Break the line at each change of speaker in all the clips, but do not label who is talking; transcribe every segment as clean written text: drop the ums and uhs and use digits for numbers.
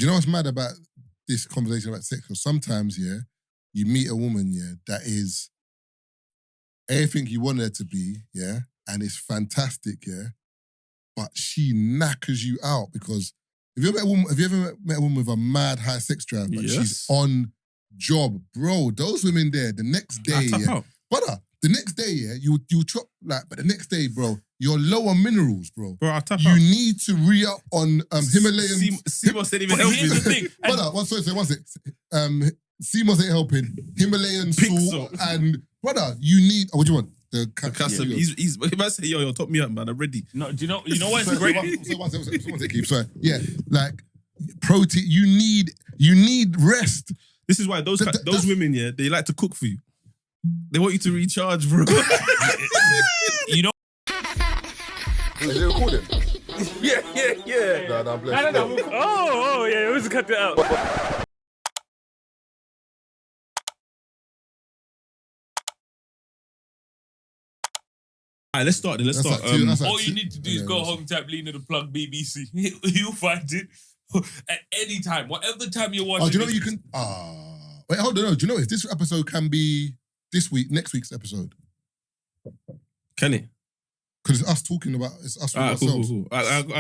you know what's mad about this conversation about sex? Because sometimes, yeah, you meet a woman, yeah, that is everything you want her to be, yeah, and it's fantastic, yeah, but she knackers you out because have you ever met a woman with a mad high sex drive, but she's on job, bro? Those women there, the next day, yeah, brother, the next day, yeah, you chop but the next day, bro, you're low on minerals, bro.
Bro, I'll tap
you
out.
need to re-up on Himalayan.
CMOS ain't even helping.
Here's the thing.
Brother, one sec. CMOS ain't helping. Himalayan salt and brother, you need. What do you want? The
custom. He's about to say, yo, top me up, man. I'm ready.
No, do you know what? It's great.
One sec, Keith. Sorry. Yeah, like protein. You need rest.
This is why those women, yeah, they like to cook for you. They want you to recharge, bro.
You know.
Is it recording?
Yeah.
No, I'm blessed.
Oh, yeah. Let's cut that out.
Alright, let's start.
All you need to do is go home, type Lena the Plug BBC. You'll find it at any time, whatever time you're watching.
Oh, do you know you can? Wait, hold on. No, do you know if this episode can be next week's episode?
Can it?
Because it's us talking about ourselves.
Cool.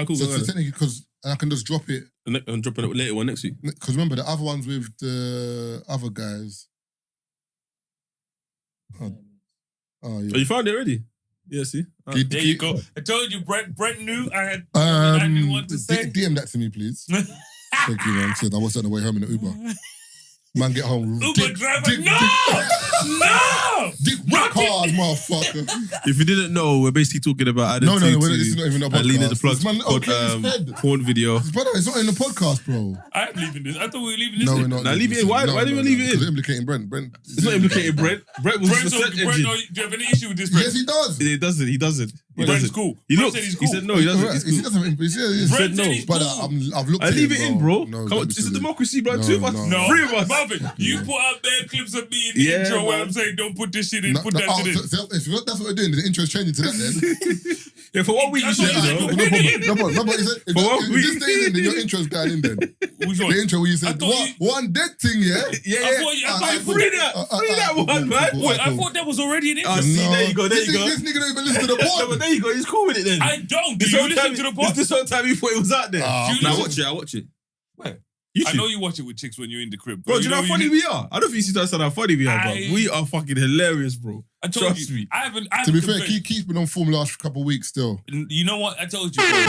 Cool.
So technically, because I can just drop it
and drop it later one next week.
Because remember the other ones with the other guys. Oh yeah.
Oh, you found it already? Yeah, see?
There you go. I told you, Brent knew I knew what to say.
DM that to me, please. Thank you, man. Said I was on the way home in the Uber. Man, get home.
Uber driver, no!
Dick cars, motherfucker.
If you didn't know, we're basically talking about
no, this is not even a podcast.
Leaning the Plug porn video.
Brother, it's not in the podcast, bro.
I'm leaving this. I thought we were leaving this.
No, we're not.
Now leave it in. Why didn't we leave it in?
Because it's implicating Brent.
It's not implicating Brent. Brent was the search engine.
Do you have any issue with this, Brent?
Yes, he does.
He doesn't.
Brent's cool.
He
said he's cool.
He said no, he doesn't.
He said no. But I've looked at it.
Leave it in, bro.
No,
come on, it's a democracy, bro.
No,
Two of us.
No.
Three of us.
Marvin, you put out bare clips of me in the intro where I'm saying don't put this shit in, put that shit in.
If that's what we're doing, the intro's changing to that then.
Yeah, for what we
No problem. If this stays in, then your intro's going in then.
Which one?
The intro where you said, one dead thing, yeah?
Yeah.
I thought
Free that one, man.
Wait, I thought that was already an intro.
See, there you go.
This nigga don't even listen to the pod.
But there you go, he's cool with it then.
I don't. Do you listen to the pod?
This whole time you thought it was out there.
Now
I watch it.
Where?
YouTube.
I know you watch it with chicks when you're in the crib.
Bro, do you know how funny we are? I don't think you see how funny we are, bro. We are fucking hilarious, bro.
I told
Trust
you.
me.
I haven't
To be fair, Keith's been on form last couple of weeks still.
You know what? I told you.
Shit,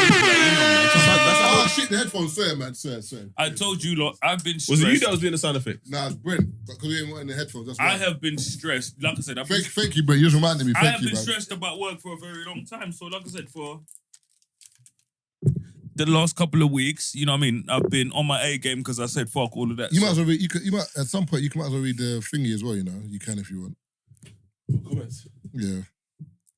the headphones, swear, man. Swear.
I told you, lot, I've been stressed.
Was it you that was doing the sound effects?
Nah, it's Brent. Because we ain't wearing the headphones. That's why.
I have been stressed. Like I said,
Thank you, Brent. You just reminded me.
I have been stressed about work for a very long time. So, like I said, for the last couple of weeks, you know what I mean? I've been on my A game because I said fuck all of that.
You might as well read. You might at some point. You might as well read the thingy as well. You know, you can if you want.
Comments.
Yeah.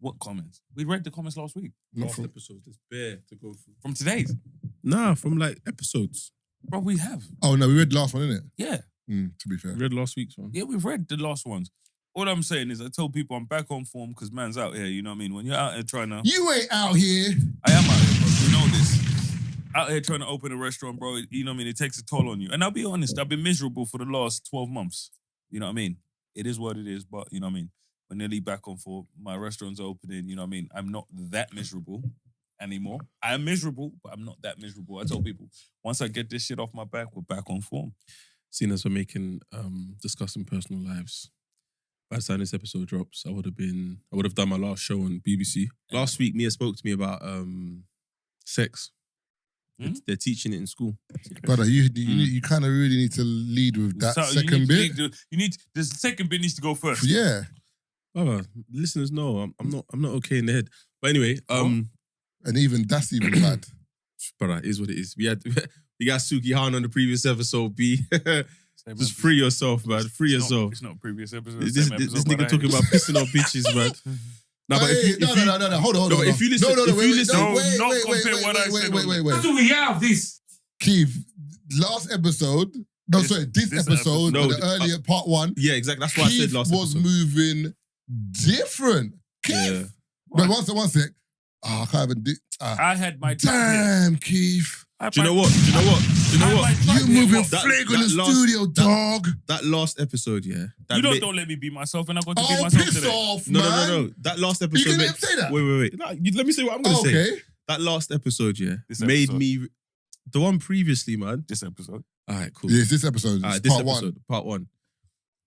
What comments? We read the comments last week.
Not from
episodes. There's bare to go through.
From today's?
Nah, from like episodes.
Bro, we have.
Oh no, we read the last one, innit?
Yeah.
To be fair,
We read last week's one.
Yeah, we've read the last ones. All I'm saying is I tell people I'm back on form because man's out here, you know what I mean? When you're out here trying to...
You ain't out here.
I am out here, bro. You know this. Out here trying to open a restaurant, bro, you know what I mean? It takes a toll on you. And I'll be honest, I've been miserable for the last 12 months. You know what I mean? It is what it is, but you know what I mean? We're nearly back on form. My restaurant's opening, you know what I mean? I'm not that miserable anymore. I am miserable, but I'm not that miserable. I tell people, once I get this shit off my back, we're back on form.
Seeing as we're making discussing personal lives. By the time this episode drops, I would have done my last show on BBC. Last week, Mia spoke to me about sex. They're teaching it in school.
Brother, you kind of really need to lead with that second bit.
The second bit needs to go first.
Yeah.
Brother, listeners know I'm not okay in the head. But anyway,
and even that's even bad.
Brother, it is what it is. We got Suki Han on the previous episode, B. Just free yourself, man. Free yourself.
It's not a previous episode.
This nigga talking about pissing on bitches, man.
No, but no. Hold on.
If you listen,
wait.
How do we have this?
Keith, last episode. No, sorry, this episode. The earlier part one.
Yeah, exactly. That's what I said last episode.
Keith was moving different. Keith.
Yeah.
But one sec. I can't even do.
I had my
damn, Keith.
Do you know what? you know what?
You moving flagrant in the studio, dog.
That last episode, yeah.
You don't let me be myself, and I got to be
Oh,
myself
piss
today.
off, man.
No. That last episode.
You gonna say that?
Wait. No, let me say what I'm gonna say.
Okay.
That last episode, yeah,
This
made
episode.
me. The one previously, man.
This episode.
All right, cool.
Yes, this episode.
All right,
It's
this
part
episode, part one,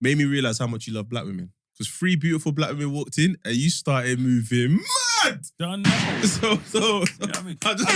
made me realize how much you love black women. Because 3 beautiful black women walked in and you started moving mad.
Done now.
So,
You know what I mean?
I just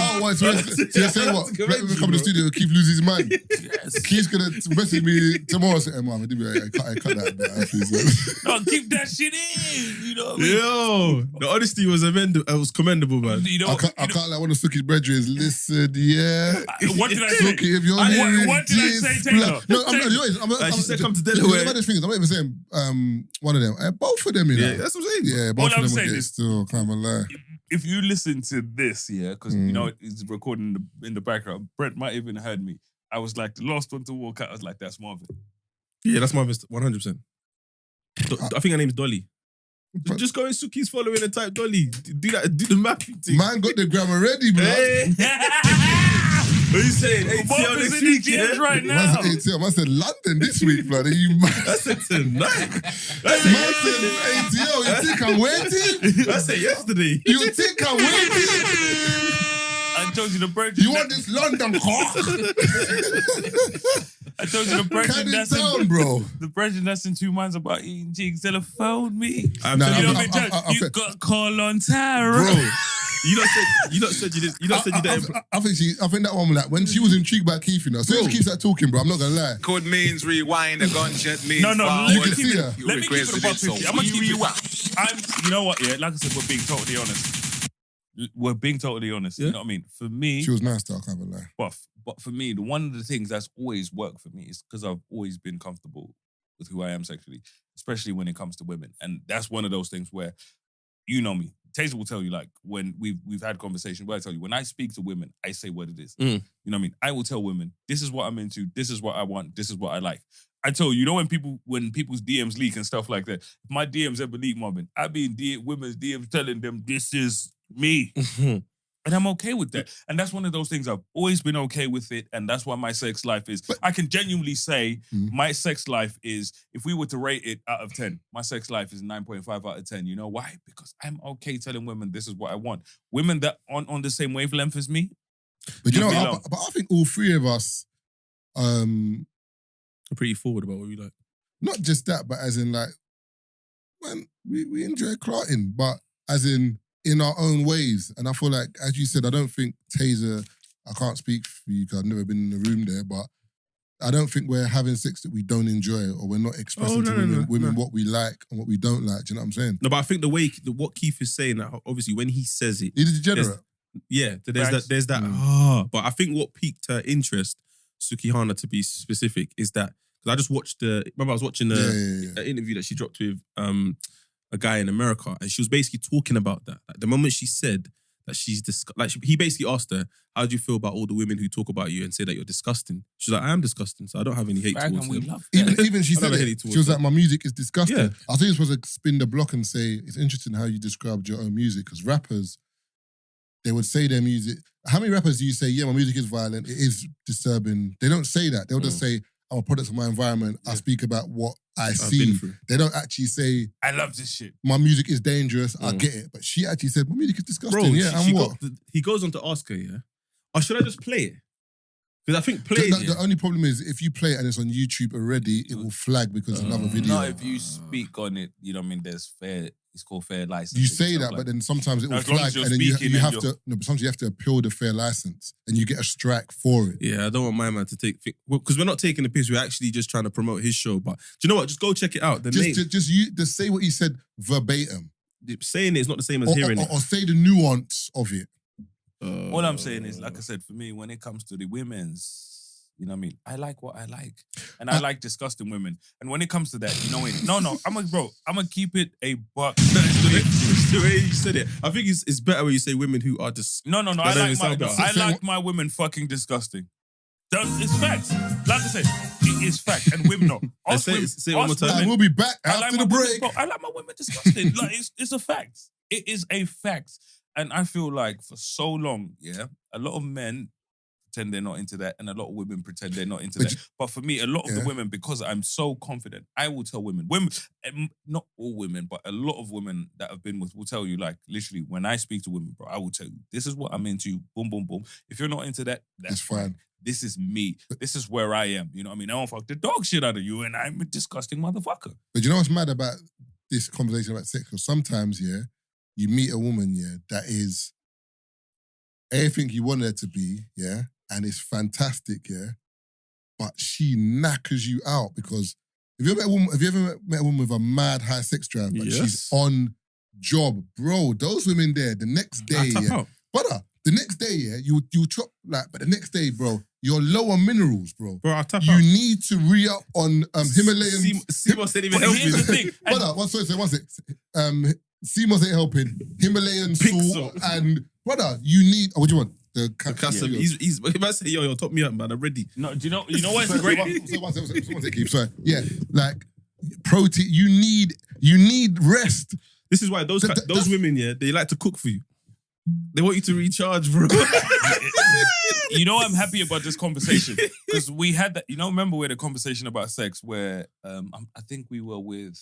Oh, what? So you're saying what? Black women come to the studio and Keith loses his mind.
Yes.
Keith's gonna message me tomorrow and say, "Hey, mom, I cut that bit out, please."
No, keep that shit in. You know what I mean?
Yo, the honesty was commendable, man.
You know,
I can't like one of Suki's brethren. Listen, yeah.
What did I say?
Suki, if you're
What did I say, Taylor?
No, I'm
She said come to
the
Delaware.
way about these things, I'm not even saying one of them. Both of them, you know.
Yeah, that's what I'm saying.
Yeah, both
All
of
I'm
them
saying
would get
is-
still kind of lie.
If you listen to this, yeah, because you know it's recording in the background. Brent might even heard me. I was like the last one to walk out. I was like, "That's Marvin."
Yeah, that's my 100%. I think her name's Dolly.
But-
Just go in Suki's following and type Dolly. Do the mapping thing.
Man got the grammar ready, bro.
Hey. What are you saying? ATL
Marvin's
next
in the
week,
DMs
yeah?
right
Man
now.
said ATL. Man said London this week, blood. You man
That's it tonight.
Man said ATL. You think I'm waiting?
That's it yesterday.
You think I'm waiting?
I told you the Brent.
You want this London cock?
I told you the Brent.
Cut it
That's
down, bro.
the Brent that's in 2 months about eating jigs. Telephone me.
I'm
Nah,
telling
You
you,
know
I'm-
what I mean? You
I'm-
got call on Tara.
bro. You not said you didn't.
I think that one, like, when she was intrigued by Keith, you know, as soon as Keith started talking, bro, I'm not gonna lie.
Could means rewind, the gunshot means
No,
forward.
let
You
me
can
keep
see
it.
her.
Let me keep it
requested
above
it, so
50. I'm gonna keep
we
it. You know what? Yeah, like I said, we're being totally honest. We're being totally honest.
Yeah.
You know what I mean? For me,
She was nice, though, I can't even lie.
but for me, one of the things that's always worked for me is because I've always been comfortable with who I am sexually, especially when it comes to women. And that's one of those things where, you know me, Tazer will tell you, like, when we've had conversations where I tell you, when I speak to women, I say what it is. You know what I mean? I will tell women, this is what I'm into, this is what I want, this is what I like. I tell you, when people's DMs leak and stuff like that, if my DMs ever leak, Marvin, I be in women's DMs telling them this is me. And I'm okay with that. And that's one of those things I've always been okay with it. And that's why my sex life is, I can genuinely say my sex life is, if we were to rate it out of 10, my sex life is 9.5 out of 10. You know why? Because I'm okay telling women this is what I want. Women that aren't on the same wavelength as me.
But you know,
Leave me alone.
but I think all three of us,
I'm pretty forward about what we like.
not just that, but as in, like, man, we enjoy clarting, but as in our own ways. And I feel like, as you said, I don't think Tazer, I can't speak for you because I've never been in the room there, but I don't think we're having sex that we don't enjoy or we're not expressing to women what we like and what we don't like. Do you know what I'm saying?
No, but I think what Keith is saying, that obviously when he says it,
He's a degenerate.
there's that. But I think what piqued her interest, Sukihana to be specific, is that, because I just watched remember I was watching an interview that she dropped with a guy in America, and she was basically talking about that. Like, the moment she said that she's he basically asked her, how do you feel about all the women who talk about you and say that you're disgusting? She's like, I am disgusting, so I don't have any hate towards them.
Even she
I
said
don't have
it.
hate towards
She was
them.
like, my music is disgusting.
Yeah.
I think you're supposed to spin the block and say, it's interesting how you described your own music, because rappers, they would say their music. How many rappers do you say, yeah, my music is violent, it is disturbing? They don't say that. They'll just say, I'm a product of my environment. I speak about what I see.
been through.
They don't actually say,
I love this shit.
my music is dangerous, I get it. But she actually said, my music is disgusting.
Bro,
yeah, and what?
he goes on to ask her, yeah, or should I just play it? Because I think play
The only problem is, if you play it and it's on YouTube already, it will flag because it's another video.
No, if you speak on it, you know what I mean, it's called fair license.
You say that, but then sometimes it will
As long
flag,
as you're
and then you
speaking
have
and
to. No, but sometimes you have to appeal the fair license, and you get a strike for it.
Yeah, I don't want my man to take, because we're not taking the piss. We're actually just trying to promote his show. But do you know what? Just go check it out. The name,
Just say what you said verbatim,
saying it is not the same as hearing it.
or say the nuance of it.
All I'm saying is, like I said, for me, when it comes to the women's, you know what I mean? I like what I like. And I like disgusting women. And when it comes to that, you know what? No, I'm gonna keep it a buck.
The way you said it, I think it's better when you say women who are disgusting.
No, I like my women fucking disgusting. It's facts. Like I said, it is fact. And women know.
Say it one more time.
And we'll be back
I like
after
my
the
women,
break.
bro, I like my women disgusting. Like it's a fact. It is a fact. And I feel like for so long, a lot of men pretend they're not into that, and a lot of women pretend they're not into that. But for me, a lot of the women, because I'm so confident, I will tell women, not all women, but a lot of women that I've been with will tell you, like, literally, when I speak to women, bro, I will tell you, this is what I'm into, boom, boom, boom. If you're not into that, that's fine. This is me. This is where I am. You know what I mean? I don't fuck the dog shit out of you, and I'm a disgusting motherfucker.
But you know what's mad about this conversation about sex? Because sometimes, you meet a woman, that is everything you want her to be, and it's fantastic, but she knackers you out because have you ever met a woman with a mad high sex drive, but she's on job, bro? Those women there, the next day, brother, the next day, you chop but the next day, bro, you're low on minerals, bro.
Bro, I'll tap
you
out.
need to re-up on Himalayan.
Seymour didn't even help you.
Here's the thing, brother. One sec. Seymour's ain't helping. Himalayan salt and brother, you need. What do you want? The
custom. He's about to say, yo, top me up, man. I'm ready.
No, do you know what's great?
One sec, keep. Sorry. Yeah, like protein. You need rest.
This is why those women, they like to cook for you. They want you to recharge, bro.
You know, I'm happy about this conversation because we had that. You know, remember we had a conversation about sex where I think we were with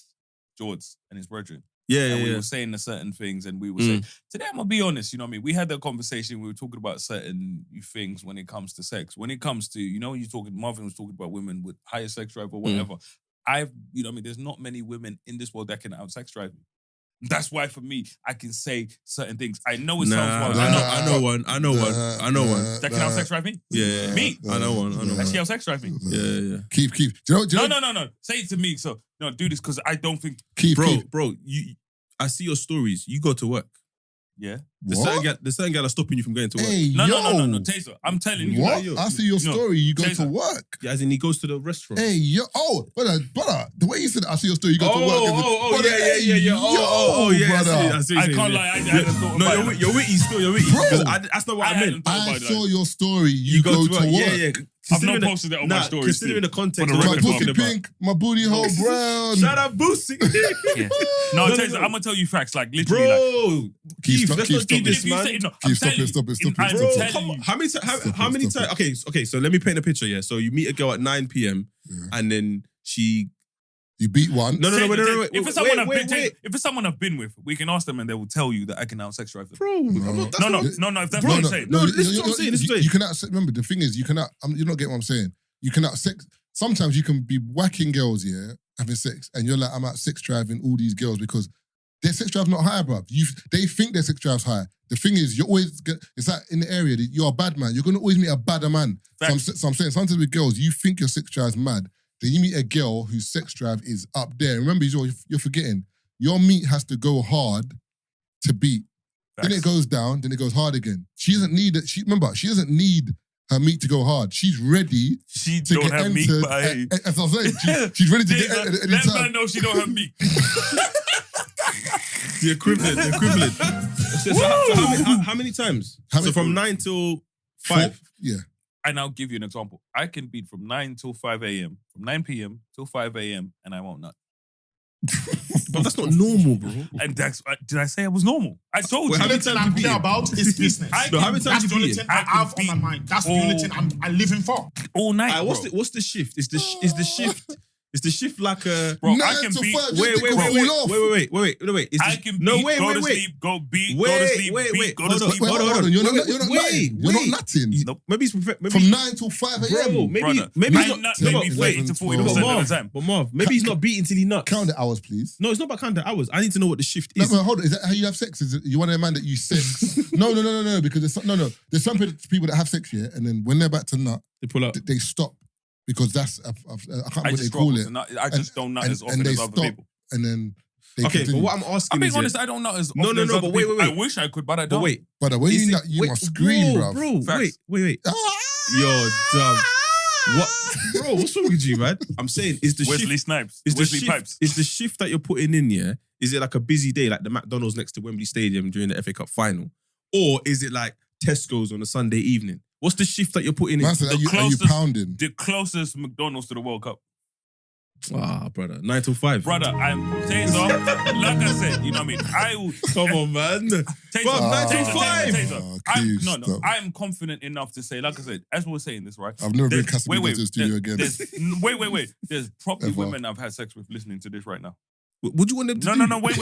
George and his brethren. And we were saying certain things, and we were saying, today I'm gonna be honest, you know what I mean? We had that conversation, we were talking about certain things when it comes to sex. When it comes to, Marvin was talking about women with higher sex drive or whatever. You know what I mean? There's not many women in this world that can out sex drive me. That's why for me, I can say certain things. I know it sounds wild.
I know one.
That can out sex drive me?
Yeah.
Me?
I know one.
That can out sex drive me?
Yeah.
Keep. Do you know?
No. Say it to me. So, no, do this because I don't think...
Bro, I see your stories. You go to work.
Yeah.
The certain gal are stopping you from going to work.
Hey,
no, Tazer, I'm telling you.
What? I see your story. You go to work.
Yeah, as in he goes to the restaurant.
Hey, yo. Oh, brother, the way you said it, I see your story. You go to work.
Yeah.
I can't lie. I hadn't thought about it.
No, you're witty still. You're witty.
Bro,
that's not what I meant.
I saw your story. You go to work.
Yeah.
I've not posted that on my story.
Considering the context.
My pussy pink, my booty hole brown.
Shout out Boosie.
No, Tazer, I'm going to tell you facts. Like, literally.
Bro. Keith, let's not do this, man.
Stop it.
Bro, how many times? Okay, so let me paint a picture, yeah? So you meet a girl at 9 p.m. and then she...
You beat one.
No, wait.
If it's someone I've been with, we can ask them and they will tell you that I can out sex drive them.
Bro,
no. If that's what I'm saying.
No, this is what I'm saying.
You cannot. Remember, the thing is, you cannot. You're not getting what I'm saying. You cannot sex. Sometimes you can be whacking girls, having sex, and you're like, I'm out sex driving all these girls because their sex drive's not high, bruv. They think their sex drive's high. The thing is, you're always. It's like in the area, you're a bad man. You're gonna always meet a badder man. So I'm saying, sometimes with girls, you think your sex drive's mad. Then you meet a girl whose sex drive is up there. Remember, you're forgetting, your meat has to go hard to beat. Facts. Then it goes down, then it goes hard again. She doesn't need it. She doesn't need her meat to go hard. She's ready
to
get
don't have
entered.
Meat, but
as I'm saying, she's ready to get entered at any
let
time.
man know she don't have meat.
The equivalent. So how many times? So from 9 till 5?
Yeah.
And I'll give you an example. I can beat from 9 till 5 a.m., from 9 p.m. till 5 a.m., and I won't nut.
But that's not normal, bro.
And did I say I was normal? I told you.
The only thing I'm clear about is business.
How many times
That's the only
you
thing I have on my mind. That's the only thing I'm living for.
All night, bro.
What's the shift? Is the shift... Is the shift like a...
Bro, I can beat...
Wait.
I can beat, go to sleep, go beat, go to sleep, beat, go to sleep.
Hold on. You're not nutting.
Maybe
from 9 till 5 a.m.
Bro, maybe he's not...
Maybe 30 to 40% of the time.
But Marv, maybe he's not beating till he nuts.
Count the hours, please.
No, it's not about counting the hours. I need to know what the shift is.
No, hold on. Is that how you have sex? Is it, you want a man that you sex? No. Because there's some people that have sex here, and then when they're about to nut,
they pull up.
They stop. Because that's, I can't remember what they call it.
I just don't nut as often as other people.
And then they
okay,
continue.
but what I'm asking is...
I'm being honest, I don't nut as often as other people. I wish I could, but I don't.
But wait.
Brother, when you nut, you must scream, bro.
Bro, wait. You're dumb. What? Bro, what's wrong with you, man? I'm saying, is the
Wesley
shift...
Snipes.
Wesley
Pipes.
Is the shift that you're putting in, yeah? Is it like a busy day, like the McDonald's next to Wembley Stadium during the FA Cup final? Or is it like Tesco's on a Sunday evening? What's the shift that you're putting in?
Are you pounding?
The closest McDonald's to the World Cup.
Brother. 9 till 5.
Brother, I'm Tazer. Like I said, you know what I mean? I will.
Come on, man.
Tazer,
Bro, 9 till 5.
Keith,
No.
stop.
I'm confident enough to say, like I said, as we were saying this, right?
I've never been
There's-
Casamigos to the studio again.
Wait. There's probably
Ever.
women I've had sex with listening to this right now.
Would you want them to do?
No. Wait.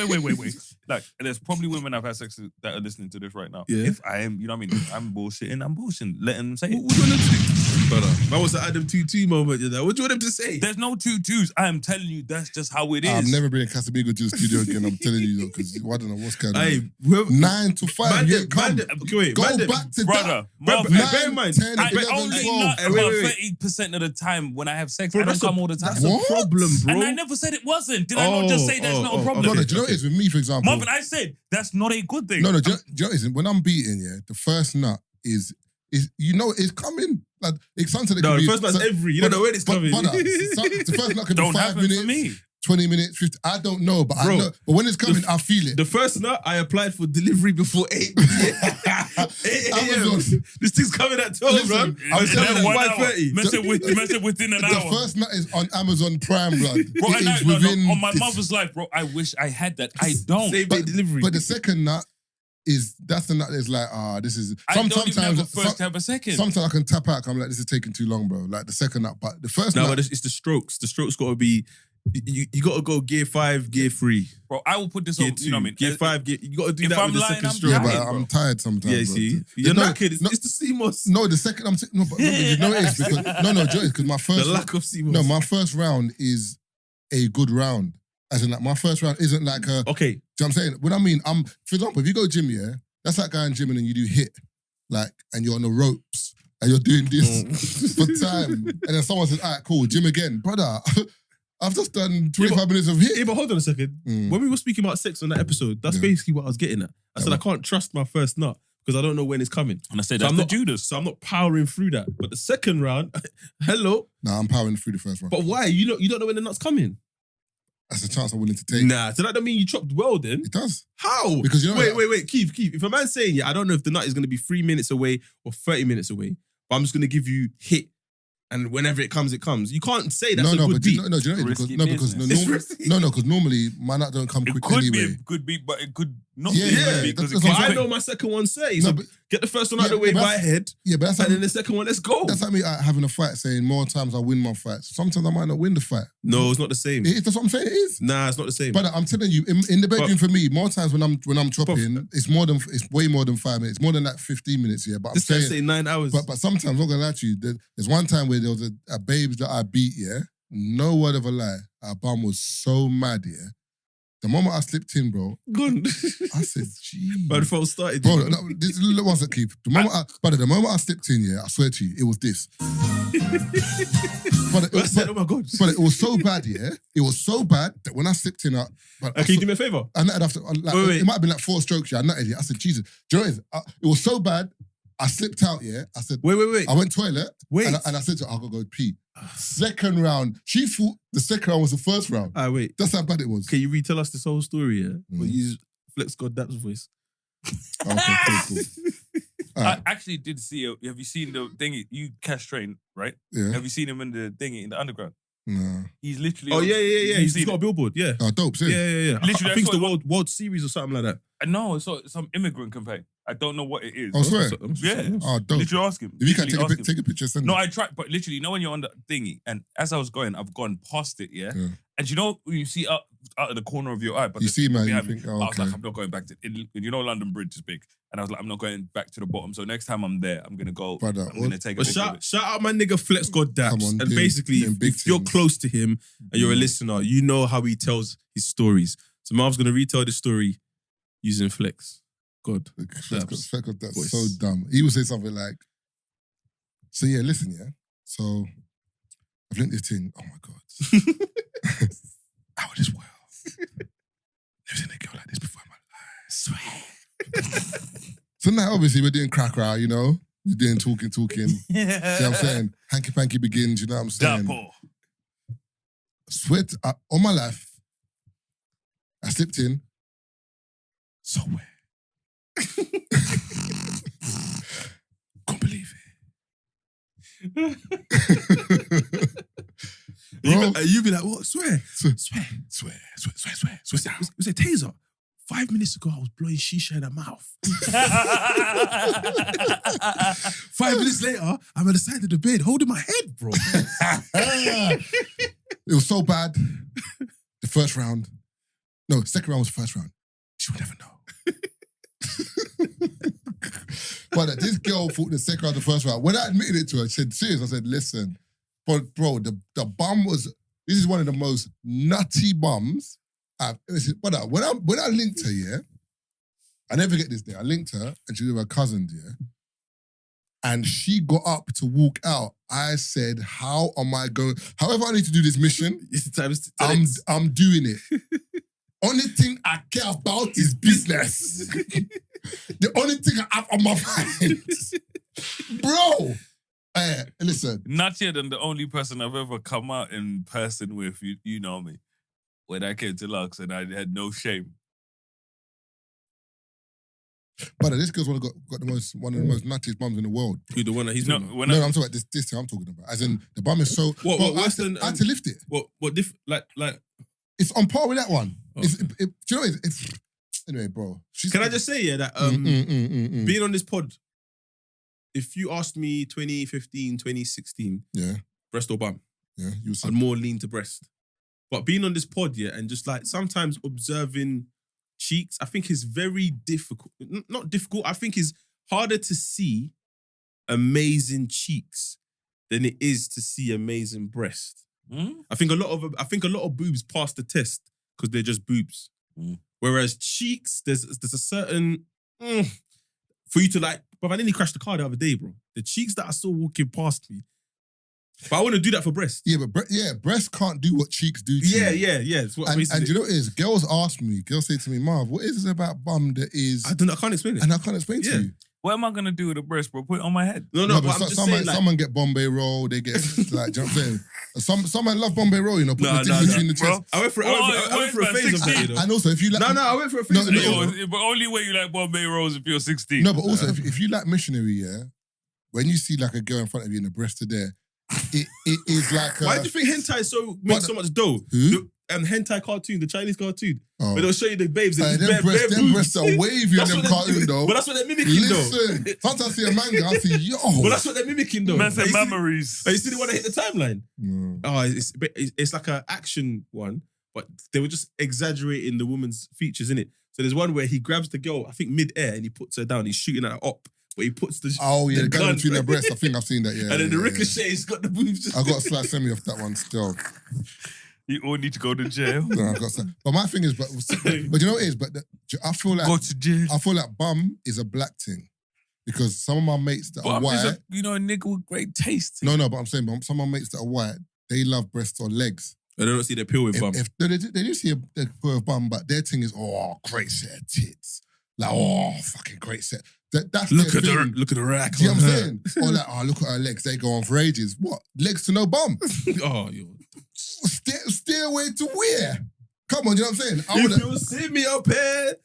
Like, there's probably women I've had sex with that are listening to this right now.
Yeah.
If I am, you know what I mean? I'm bullshitting. Let them say
What
it.
do you want them to do? Brother, that was the Adam 2-2 moment, you know. What do you want them to say?
There's no 2-2s. I am telling you, that's just how it is.
I'm never bringing Casamigo to the studio again. I'm telling you, though, because I don't know what's going on.
Hey, whoever-
9 to 5.
Man, wait,
Go
man,
back to
Brother,
that.
Marvin,
Hey,
9,
bear in mind,
10,
I
11,
only
12.
nut
Hey,
about
wait.
30% of the time when I have sex.
Bro,
I don't
that's
come all the time.
That's a
What?
problem, bro.
And I never said it wasn't. Did I not just say that's not a problem?
Brother, do you know what it is with me, for example?
Marvin, I said that's not a good thing.
No, do you know what it is? When I'm beating, yeah, the first nut is you know it's coming. Like it's something that
No,
can
the
be,
first nut's every. You don't know when it's coming.
the first nut could be
Don't
5
happen
minutes,
for me.
20 minutes, 50. I don't know, but
Bro,
I know. But when it's coming, I feel it.
The first nut, I applied for delivery before 8 a.m.
Amazon.
This thing's coming at 12,
Listen,
bro. I was
And
coming
then
at
1 hour.
5:30.
Mess it within an
The
hour.
first nut is on Amazon Prime, blood.
Bro,
It
and
is within
on my
this.
mother's life, bro. I wish I had that. I don't.
Same day delivery.
But the second nut that's the nut that's like, this is.
I don't even have a
Sometimes
first, have a second.
sometimes I can tap out. I'm like, this is taking too long, bro. Like the second nut, but the first
No,
nut.
but it's the strokes. The strokes got to be. You got to go gear 5, gear 3,
Bro, I will put this
gear
on.
2,
You know what I mean?
gear 5. You got to do
If
that
I'm
with the
lying,
second
I'm
stroke.
Yeah,
lying.
but I'm tired sometimes.
Yeah,
bro.
see, you're
No,
knackered. It's
no,
the CMOS.
No, the second but you know it is because because my
The
first
lack of CMOS.
no, my first round is a good round. As in, like my first round isn't like a.
Okay,
Do you know what I'm saying? What I mean, for example, if you go gym, yeah, that's like going gym and then you do hit, like, and you're on the ropes and you're doing this for time, and then someone says, "All right, cool, gym again, brother." I've just done 25 minutes of hit.
yeah, but hold on a second.
Mm.
When we were speaking about sex on that episode, that's
Yeah.
basically what I was getting at. I said I can't trust my first nut because I don't know when it's coming.
And I said
So
that's
I'm
the
not
Judas.
So I'm not powering through that. But the second round, hello.
Nah, I'm powering through the first round.
But why? You don't know when the nut's coming.
That's a chance I'm willing to take.
Nah, so that don't mean you chopped well then.
It does.
How?
Because you know
wait, Keith. If a man's saying, yeah, I don't know if the nut is going to be 3 minutes away or 30 minutes away, but I'm just going to give you hit, and whenever it comes, you can't say that's a good
but
beat.
do you know what?
Risky
Because
business.
risky.
because normally my nut don't come
It
quick
could
anyway.
be a good beat, but it could not
Yeah,
be a
yeah,
good beat because
that's
it
what
But
I'm
I
keeps
know
quick.
my second one says,
No,
so
but-
get the first one out
Yeah,
of the way
but
by
that's-
head,
Yeah, but that's
and
like
then the second one, let's go.
that's like me having a fight, saying more times I win my fights. Sometimes I might not win the fight.
No, it's not the same.
That's what I'm saying. It is.
Nah, it's not the same.
But I'm telling you, in the bedroom for me, more times when I'm chopping, it's way more than 5 minutes, more than that 15 minutes. Yeah, but I'm
this guy
saying,
say 9 hours.
but sometimes I'm not gonna lie to you. There's one time where there was a babes that I beat. Yeah, no word of a lie. Our bum was so mad. Yeah, the moment I slipped in, bro,
Gone.
I said, "Gee."
But the phone started.
Bro, no, this wasn't keep. The moment I slipped in, yeah, I swear to you, it was this.
I said, oh my God.
But it was so bad, yeah. It was so bad that when I slipped in,
Can you do me a favor?
I nutted after, like,
Wait.
it might have been like 4 strokes, yeah. I nutted it. I said, Jesus. Do you know what it is? It was so bad, I slipped out, yeah. I said,
Wait.
I went toilet,
Wait.
and I said to her, I'll go pee. Second round, she thought the second round was the first round.
Wait.
That's how bad it was.
Can you retell us this whole story, yeah?
Mm.
But use Flex God Dap's voice.
Okay, cool. All
I
right,
actually did see. Have you seen the thing? You cash train, right?
yeah.
Have you seen him in the thingy in the underground?
No.
He's literally.
Oh, yeah.
You've
He's
seen
got a
it?
billboard, yeah.
Oh, dope, see?
Yeah.
Literally,
I think it's
that's
the
what
World Series or something like that.
No, it's some immigrant campaign. I don't know what it is.
Oh, swear?
Yeah.
Oh, dope.
Literally ask him.
If you can
Literally ask him.
take a picture, send
No,
it.
I tried, but literally, you know when you're on the thingy, and as I was going, I've gone past it, yeah?
Yeah.
And you know when you see out of the corner of your eye, but
You
the
see, man, you
behind me,
think, oh,
I was
okay.
like, I'm not going back to you know London Bridge is big. And I was like, I'm not going back to the bottom. So next time I'm there, I'm gonna go.
Brother,
I'm gonna take a
But
picture of it.
shout out my nigga Flex God Daps.
Come on,
And
doing-
basically,
doing big
if you're
things.
close to him and you're a listener, you know how he tells his stories. So Marv's gonna retell the story using Flex God.
That's
Voice.
so dumb. He would say something like, so yeah, listen, yeah. So I've linked this thing. Oh my God. Out of this world. Never seen a girl like this before in my life. So now obviously we're doing crack row, you know? We're doing talking. You know what I'm saying? Hanky panky begins, you know what I'm saying?
Double.
Sweat on my life. I slipped in. So where? Can't believe it. Bro.
You be like, what? Swear.
Swear.
We say, Taser, 5 minutes ago, I was blowing shisha in her mouth. 5 minutes later, I'm at the side of the bed holding my head, bro.
It was so bad. The first round. No, second round was the first round. She would never know. But this girl thought the second round was the first round. When I admitted it to her, she said, serious, I said, listen, but bro, the bum was, this is one of the most nutty bums I've ever seen. But when I linked her, yeah, I never forget this day. I linked her and she was with her cousins, yeah. And she got up to walk out. I said, how am I going? However I need to do this mission, I'm doing it. Only thing I care about is business. The only thing I have on my mind. Bro, listen.
Nuttier than the only person I've ever come out in person with, you know me. When I came to Lux and I had no shame.
But this girl's one of the most nuttiest bums in the world.
Who, the one that he's
No,
talking about?
when
No,
I,
I'm talking about this thing I'm talking about. As in, the bum is so...
What,
bro, I
Western,
had to lift it.
Like,
It's on par with that one.
Okay.
Do you know what it is? Anyway, bro.
can I just say, yeah, that being on this pod, if you asked me 2015, 2016,
Yeah,
breast or bum,
yeah. You
I'd
said,
more lean to breast. But being on this pod, yeah, and just like sometimes observing cheeks, I think is very difficult. Not difficult, I think is harder to see amazing cheeks than it is to see amazing breast. I think a lot of boobs pass the test because they're just boobs. Whereas cheeks, there's a certain for you to like. But I nearly crashed the car the other day, bro. The cheeks that I saw walking past me. But I want to do that for breast.
yeah, but breast can't do what cheeks do to you.
Yeah. It's what
And
basically-
you know what it is? Girls say to me, Marv, what is it about bum that is...
I can't explain it.
And I can't explain to you.
what am I going to do with a breast, bro? Put it on my head.
No,
No,
but
but
I'm just
someone,
saying, like,
someone get Bombay roll, they get, like, do you know what I'm saying? Some man love Bombay roll, you know, put the thing between the
bro.
chest.
I went for a phase of that, you know.
And also, if you like...
I went for a phase of
No,
that.
But only way you like Bombay rolls if you're 16.
No, but also, if you like missionary, yeah, when you see like a girl in front of you and the breast are there, it is like...
Why do you think hentai makes so much dough?
Who?
Hentai cartoon, the Chinese cartoon.
Oh.
Where they'll show you the babes. And
Them breasts are wavy on them cartoon, though.
But that's what they're mimicking, though.
Listen, sometimes I see a manga, I see, yo.
But that's what they're mimicking, though.
Man said
You see-
memories.
You see the one that hit the timeline?
No.
Oh, it's like an action one, but they were just exaggerating the woman's features in it. So there's one where he grabs the girl, I think mid-air, and he puts her down. He's shooting at her up, but he puts the
Oh, yeah, the gun between
right?
their breasts. I think I've seen that, yeah.
And then the
yeah,
ricochet's got the boobs. Just
I got a slight semi off that one still.
You all need to go to jail.
No, I got some. But my thing is, but you know what it is? But I feel
Go
like
to jail.
bum is a black thing because some of my mates that are
But
white.
a nigga with great taste.
No, but I'm saying, but some of my mates that are white, they love breasts or legs.
I don't see the pill with bum.
If they do see a put of bum, but their thing is, oh, great set of tits. Like, oh, fucking great set. That's
Look
their
at
thing.
the rack.
Do you know
on
what I'm
her.
saying? Or like, oh, look at her legs. They go on for ages. What? Legs to no bum.
Oh, yo.
Stairway to where? Come on, you know what I'm saying? I
If you see me up here,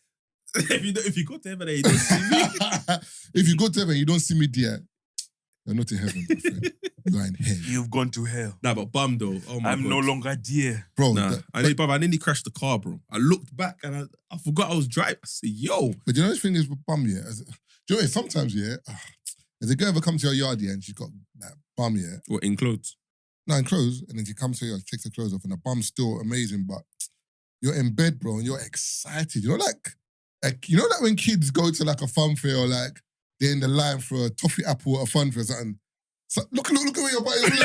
if you go to heaven and you don't see me,
If you go to heaven, you don't see me there. You're not in heaven, my friend. You are in hell.
You've gone to hell.
nah, but bum though. Oh my
I'm
god.
no longer dear.
Bro,
Nah, I nearly crashed the car, bro. I looked back and I forgot I was driving. I said, yo.
but you know the thing is with bum, yeah? Do you know what, sometimes, yeah, if a girl ever comes to your yard, yeah, and she's got that bum, yeah,
What, in clothes?
no, in clothes, and then she comes to your yard, takes her clothes off, and the bum's still amazing, but you're in bed, bro, and you're excited. You know, like you know, like when kids go to like a fun fair or like they're in the line for a toffee apple at a fun fair or something. So, look at where your body is.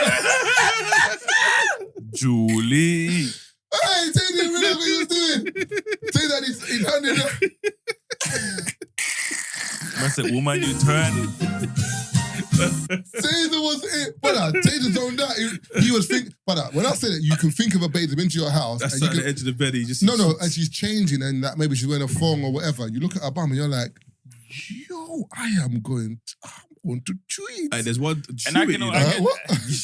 Julie.
Hey, Tazer, you realize what he was doing? Tazer, he's handing up.
I said, woman, you turn.
Tazer was it. Brother, Tazer zoned out. He was thinking, brother, when I said that you can think of a babe that's into your house.
That's
and you
at the
can,
edge of the bed. You just
no, and she's changing and that maybe she's wearing a thong or whatever. You look at her bum and you're like, yo, I'm going to tweet.
Hey, there's one.
And I can,
what?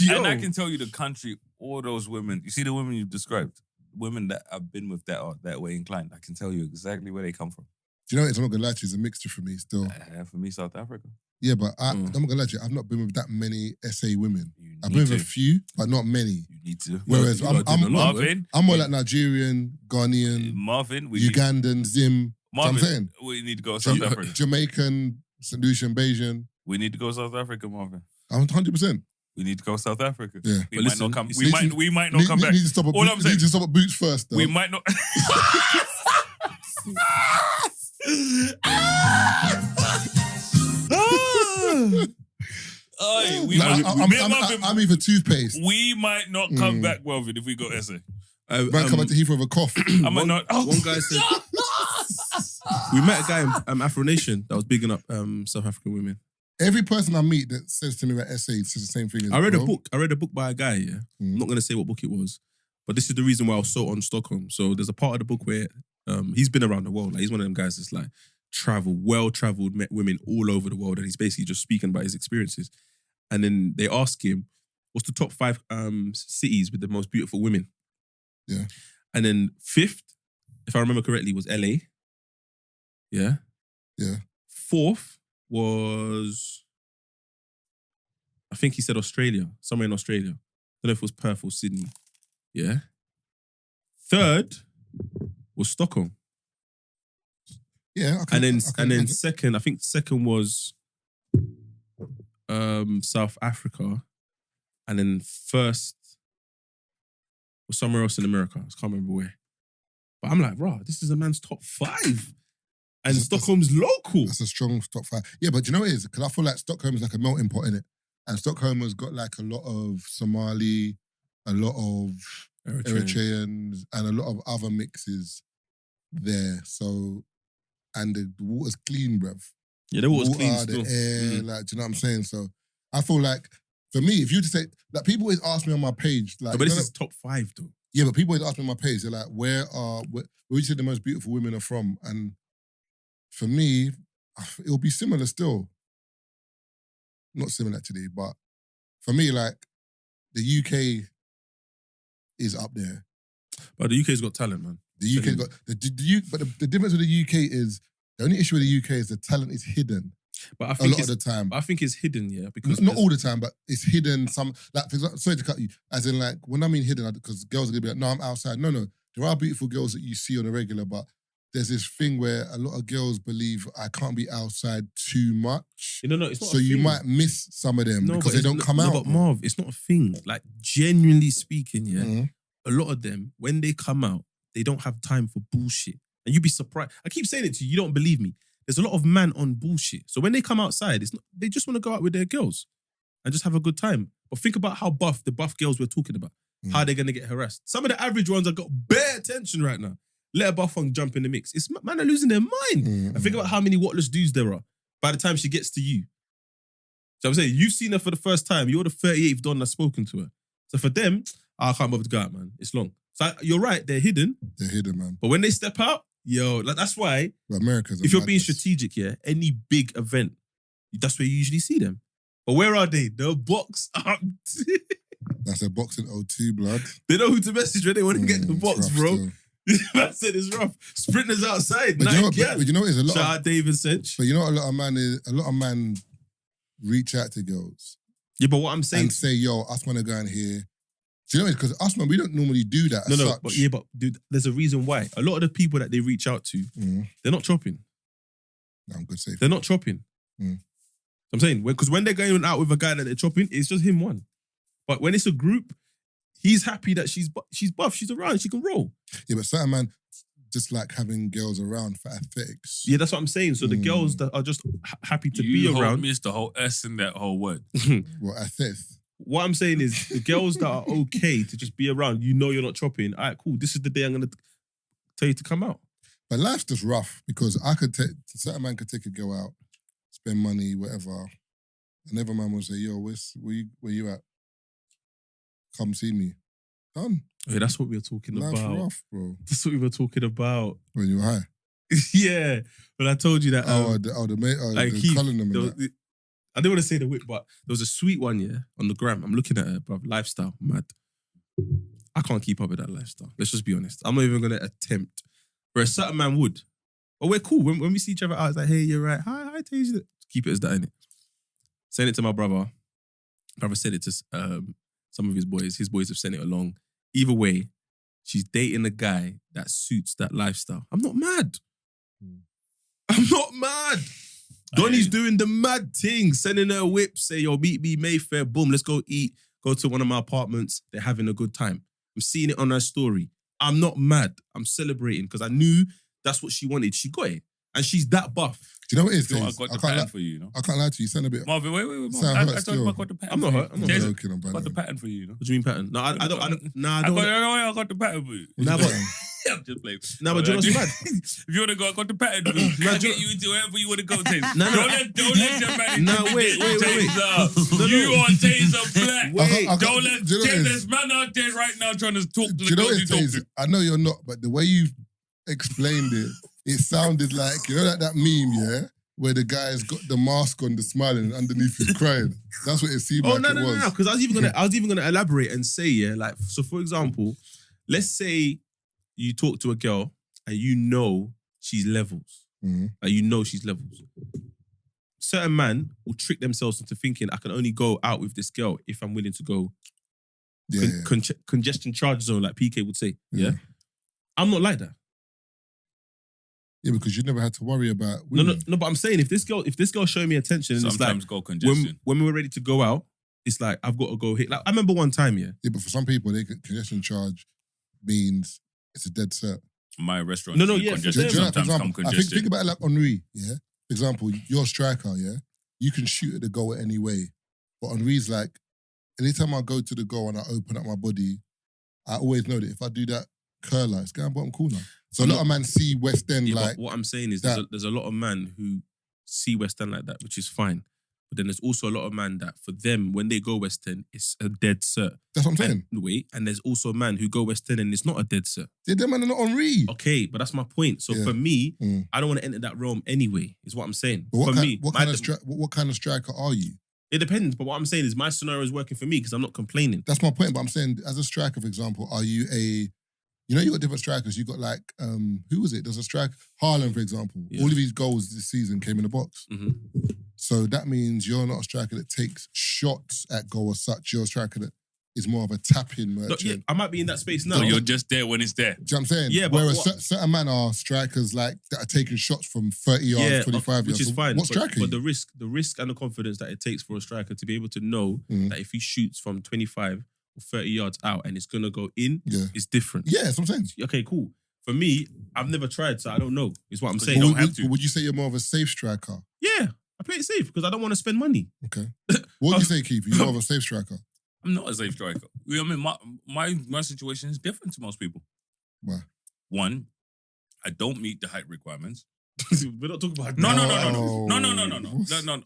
and I can tell you the country, all those women, you see the women you've described, women that I've been with that are that way inclined, I can tell you exactly where they come from.
Do you know what? I'm not gonna lie to you, it's a mixture for me still.
For me, South Africa.
Yeah, but I'm not gonna lie to you, I've not been with that many SA women.
You
I've
need
been with
to.
a few, but not many.
You need to.
Whereas
You lot are doing a lot,
Marvin,
I'm more like Nigerian, Ghanaian,
Marvin, we need,
Ugandan, Zim.
Marvin,
I'm saying
we need to go South Africa.
Jamaican, St. Lucian, Bayesian.
We need to go South Africa, Marvin.
I'm 100%.
We need to go South Africa.
Yeah.
We
But
might
listen,
not come.
it's
We might. We might not
Need,
come
need,
back.
need to stop at,
All I'm saying,
need to stop at Boots first, though.
we might not. Oi, we
Like,
might, me and Marvin,
I'm even toothpaste.
we might not come back, Marvin, if we go SA.
Man, come back to Heathrow with a cough.
I might not. Oh,
One guy said we met a guy in Afro Nation that was bigging up South African women.
Every person I meet that says to me about SA says the same thing. As
I read a
bro.
book. I read a book by a guy. Yeah, I'm not gonna say what book it was, but this is the reason why I was so on Stockholm. So there's a part of the book where he's been around the world. Like he's one of them guys that's like well-traveled, met women all over the world, and he's basically just speaking about his experiences. And then they ask him, "What's the top 5 cities with the most beautiful women?"
Yeah.
And then 5th, if I remember correctly, was LA. Yeah.
Yeah.
4th was, I think he said Australia, somewhere in Australia. I don't know if it was Perth or Sydney. Yeah. 3rd was Stockholm.
Yeah.
And then second, I think second was South Africa. And then first was somewhere else in America. I can't remember where. But I'm like, bro, this is a man's top 5. And Stockholm's local.
That's a strong top 5. Yeah, but do you know what it is? Because I feel like Stockholm is like a melting pot in it. And Stockholm has got like a lot of Somali, a lot of Eritreans, and a lot of other mixes there. So, and the water's clean, bruv.
Yeah, the water's clean
The
still.
air, like, do you know what I'm saying? So, I feel like, for me, if you just say, like, people always ask me on my page, like,
But this is top 5 though.
yeah, but people always ask me on my page, they're like, where would you say the most beautiful women are from? And for me, it'll be similar still. Not similar actually, but for me, like, the UK is up there.
But the UK's got talent, man.
The UK got but the difference with the UK is the only issue with the UK is the talent is hidden
But I
a
think
lot of the time.
But I think it's hidden, yeah, because
Not all the time, but it's hidden. Some, like, for example, sorry to cut you, as in, like, when I mean hidden, because girls are gonna be like, no, I'm outside. No, there are beautiful girls that you see on a regular, but there's this thing where a lot of girls believe I can't be outside too much.
No, it's not.
So you might miss some of them because they don't come out.
But Marv, it's not a thing. Like, genuinely speaking, yeah,
Mhm.
a lot of them, when they come out, they don't have time for bullshit. And you'd be surprised. I keep saying it to you, you don't believe me. There's a lot of man on bullshit. So when they come outside, it's not, they just want to go out with their girls and just have a good time. But think about how the buff girls we're talking about, how they're going to get harassed. Some of the average ones have got bare attention right now. Let a buff one jump in the mix. It's man are losing their mind. And think about how many whatless dudes there are by the time she gets to you. So I'm saying, you've seen her for the first time. You're the 38th Don that's spoken to her. So for them, I can't bother to go out, man. It's long. So you're right, they're hidden.
They're hidden, man.
But when they step out, yo, like, that's why,
But America's
if you're being strategic, yeah, any big event, that's where you usually see them. But where are they? The box up.
That's a boxing O2, blood.
They know who to message when they want to get the
It's
box,
rough
bro.
still.
I said it's rough. Sprinters outside.
But you know
Nike,
what? But you know what? Is a lot.
Shout out David Sench.
But you know what? A lot of men reach out to girls
Yeah, but what I'm saying,
and say, "Yo, us want to go in here." Do you know? Because us man, we don't normally do that.
no,
as such.
but dude, there's a reason why. A lot of the people that they reach out to, they're not chopping.
No, I'm good safe.
They're not chopping. I'm saying, because when they're going out with a guy that they're chopping, it's just him one. But when it's a group, he's happy that she's buff, she's around, she can roll.
Yeah, but certain man just like having girls around for aesthetics.
Yeah, that's what I'm saying. So the girls that are just happy to be around.
You missed the whole S in that whole word.
Well, aesthetics.
What I'm saying is the girls that are okay to just be around, you know you're not chopping. All right, cool. This is the day I'm going to tell you to come out.
But life's just rough because certain man could take a girl out, spend money, whatever. Another man will say, "Yo, where you at? Come see me." Done.
Yeah, that's what we were talking
Life's
about.
rough, bro.
That's what we were talking about.
When you're high.
Yeah, but I told you that.
The
Keith,
calling them.
there
and
was-
that.
I didn't want to say the whip, but there was a sweet one, yeah, on the gram. I'm looking at her, bruv. Lifestyle, mad. I can't keep up with that lifestyle. Let's just be honest. I'm not even going to attempt. Where a certain man would. But we're cool. When we see each other out, it's like, hey, you're right. Hi, Tazer. Keep it as that, innit? Send it to my brother. Brother sent it to some of his boys have sent it along. Either way, she's dating a guy that suits that lifestyle. I'm not mad. I'm not mad. Donnie's doing the mad thing, sending her a whip, say, yo, meet me Mayfair, boom, let's go eat, go to one of my apartments. They're having a good time. I'm seeing it on her story. I'm not mad. I'm celebrating because I knew that's what she wanted. She got it. And she's that buff.
Do you know what it is?
So I
Taze?
got the
I can't
pattern
lie.
for you, you know.
I can't lie to you. You sound a bit.
Marvin, wait.
Sound
I
hurt
told him I
still.
got the pattern.
I'm not
for
hurt.
you.
I'm not
Taser,
joking, I'm
I got the pattern for you, you know.
What do you mean pattern? No, I don't. Nah, I don't.
I got the pattern for you.
Nah, but
I'm just playing.
Nah, but do you know what's mad?
If you want to go, I got the pattern for you. I'll get you into wherever you want to go, Taser.
No.
Don't let your man
Nah, wait.
Taser.
No.
You are Tazer Black.
Wait,
Don't let
do you know what it is?
this man out there right now trying to talk to
Do
the
you know
girls
what
you
it
talk
is?
to.
I know you're not, but the way you explained it, it sounded like, you know that meme, yeah? Where the guy's got the mask on, the smiling, and underneath he's crying. That's what it seemed like it was.
No. Because I was even gonna elaborate and say, yeah, like, so for example, let's say you talk to a girl and you know she's levels.
Mhm.
Like you know she's levels. Certain men will trick themselves into thinking I can only go out with this girl if I'm willing to go
Yeah,
congestion charge zone, like PK would say. Yeah.
Yeah.
I'm not like that.
Yeah, because you never had to worry about
No,
women.
but I'm saying if this girl showing me attention and
Sometimes
it's
go
like
congestion.
when we were ready to go out, it's like I've got to go hit. Like I remember one time, yeah.
Yeah, but for some people, congestion charge means it's a dead cert.
My restaurant.
No,
is
yeah, for
congestion.
them.
Do you know, for
Sometimes come
example,
congestion.
think about it like Henri, yeah? For example, you're a striker, yeah? You can shoot at the goal any way. But Henri's like, anytime I go to the goal and I open up my body, I always know that if I do that curler, it's going bottom corner. So a lot of men see West End
Yeah,
like,
but what I'm saying is
that.
there's a lot of men who see West End like that, which is fine. But then there's also a lot of men that for them, when they go West End, it's a dead cert.
that's what I'm saying.
And there's also a man who go West End and it's not a dead cert.
Yeah, them men are not Henri.
Okay, but that's my point. So
Yeah.
for me,
Mm.
I don't want to enter that realm anyway, is what I'm saying.
But
For me,
what kind of striker are you?
it depends. But what I'm saying is my scenario is working for me because I'm not complaining.
That's my point. But I'm saying, as a striker, for example, are you you know, you got different strikers. You got like, who was it? There's a striker, Haaland, for example.
Yeah.
All of these goals this season came in the box.
Mhm.
So that means you're not a striker that takes shots at goal as such. You're a striker that is more of a tapping
Look,
merchant.
yeah, I might be in that space now.
So you're just there when it's there.
Do you know what I'm saying?
Yeah, but
Whereas
what-
certain men are strikers like that are taking shots from 30 yards, 25
which
yards.
is
So
fine.
What
but,
striker?
but the risk and the confidence that it takes for a striker to be able to know
Mhm.
that if he shoots from 25 or 30 yards out and it's gonna go in,
Yeah.
is different.
Yeah, that's what I'm saying.
Okay, cool. For me, I've never tried, so I don't know. Is what I'm
But
saying.
you
But
don't have to.
but would you say you're more of a safe striker?
Yeah, I play it safe because I don't want to spend money.
Okay. What would you say, Keith? You're more of a safe striker?
I'm not a safe striker. You know what I mean? My situation is different to most people.
Why?
One, I don't meet the height requirements.
We're not talking about
No.
Oh,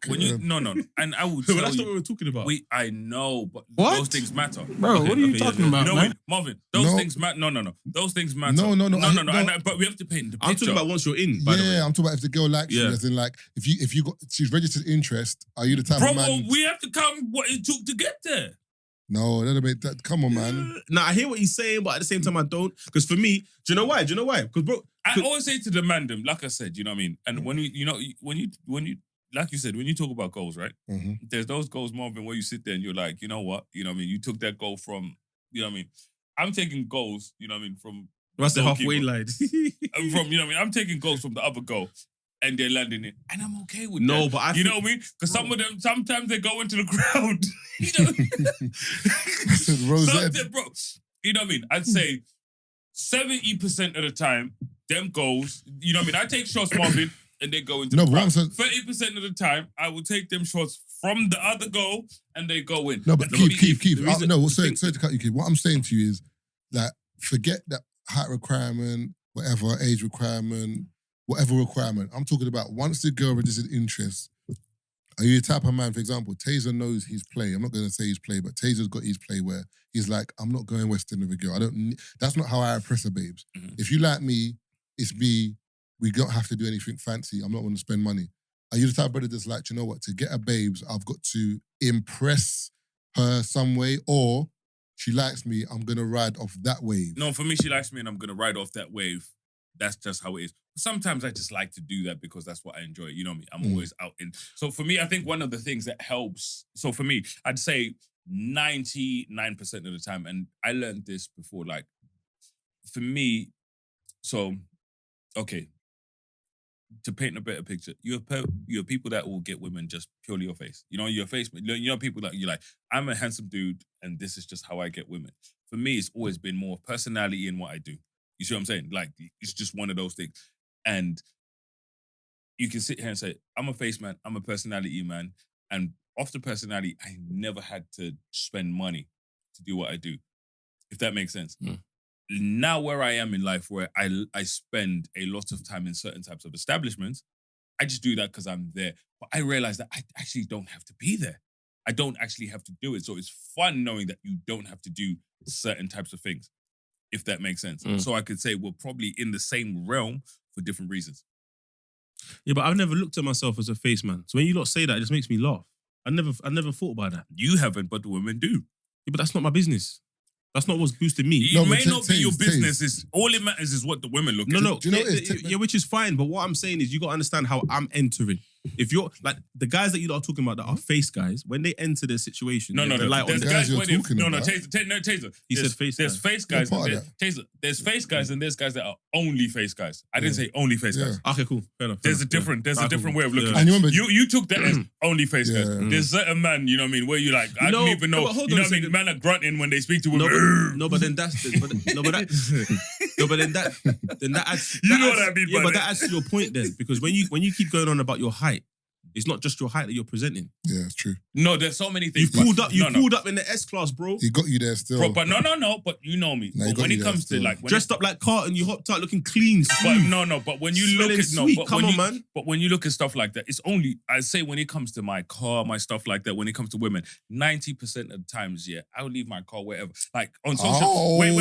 When you no. And I will
But
tell
that's not what
you.
we're talking about.
I know, but
What?
those things matter.
Bro, what are you talking about,
You know
man?
what, Marvin? Those
No.
things matter. No. Those things matter.
No.
But we have to paint the picture.
I'm talking about once you're in. By the way.
Yeah, I'm talking about if the girl likes you,
Yeah.
as in like if you got she's registered interest, are you the type
Bro,
of man?
we have to count what it took to get there.
No, that come on, man.
Nah, I hear what he's saying, but at the same time, I don't. Because for me, do you know why? Because bro,
I always say to the man, them, like I said, you know what I mean? And when you like you said, when you talk about goals, right?
Mm-hmm.
There's those goals, Marvin, where you sit there and you're like, you know what? You know what I mean? You took that goal from, you know what I mean? I'm taking goals, you know what I mean, from
that's the
goalkeeper.
halfway line.
from, you know what I mean? I'm taing goals from the other goal and they're landing it. And I'm okay with that.
No, but
you know what I mean? Because some of them, sometimes they go into the crowd. You know?
Rosette.
Bro, you know what I mean? I'd say 70% of the time, them goals, you know what I mean? I take shots, Marvin, and they go into
No,
the
but
crowd.
I'm saying-
30% of the time, I will take them shots from the other goal and they go in.
No, but
And
Keith.
the reason-
No,
the
sorry
thing-
to cut you, Keith. What I'm saying to you is that forget that height requirement, whatever age requirement, whatever requirement. I'm talking about once the girl registered interest. Are you the type of man, for example, Tazer knows his play. I'm not going to say his play, but Tazer's got his play where he's like, I'm not going West End with a girl. That's not how I impress her, babes.
Mhm.
If you like me, it's me. We don't have to do anything fancy. I'm not going to spend money. Are you the type of brother that's like, you know what, to get a babes, I've got to impress her some way, or she likes me, I'm going to ride off that wave?
No, for me, she likes me and I'm going to ride off that wave. That's just how it is. Sometimes I just like to do that because that's what I enjoy. You know me. I'm always out in. So for me, I think one of the things that helps. So for me, I'd say 99% of the time, and I learned this before, like, for me, so, okay, to paint a better picture, you have people that will get women just purely your face. You know, your face, you know people that you're like, I'm a handsome dude, and this is just how I get women. For me, it's always been more personality in what I do. You see what I'm saying? Like, it's just one of those things. And you can sit here and say, I'm a face man, I'm a personality man, and off the personality, I never had to spend money to do what I do, if that makes sense. Now where I am in life, where I spend a lot of time in certain types of establishments, I just do that because I'm there. But I realize that I actually don't have to be there. I don't actually have to do it. So it's fun knowing that you don't have to do certain types of things, if that makes sense. So I could say we're probably in the same realm for different reasons.
Yeah, but I've never looked at myself as a face man. So when you lot say that, it just makes me laugh. I never thought about that.
You haven't, but the women do.
Yeah, but that's not my business. That's not what's boosting me.
It may not be your business. It's, all it matters is what the women look at.
No.
Do you know
yeah, which is fine. But what I'm saying is you got to understand how I'm entering. If you're like the guys that you lot are talking about that are face guys, when they enter their situation,
No.
they're like,
There's guys you're talking about.
Taser.
He said face
There's
guys.
face guys.
You're part
And
of
Taser. There's face guys and there's guys that are only face guys. I didn't say only face guys.
Okay, cool. Fair enough.
There's a different way of looking.
Yeah.
And you remember,
You took that as only face guys.
Yeah.
There's certain man, you know what I mean, where you like, I don't even know.
but hold
You know
on
what I
a
mean?
second.
Man are grunting when they speak to women.
No, but then that's then that adds.
You know
adds-
what I mean
Yeah,
by
but
that.
that adds to your point then, because when you keep going on about your height, it's not just your height that you're presenting.
yeah, it's true.
No, there's so many things.
You pulled up. You
No.
pulled up in the S class, bro.
He got you there still.
Bro, but no. But you know me.
No, you
But
got
when
you
it
there
comes to
still.
like, when
Dressed up like Carlton, you hopped out looking clean.
But when you look
Smelling
at
sweet. Come on, man.
But when you look at stuff like that, it's only, I say, when it comes to my car, my stuff like that. When it comes to women, 90% of the times, yeah, I'll leave my car wherever. Like on social.
Oh,
Wait.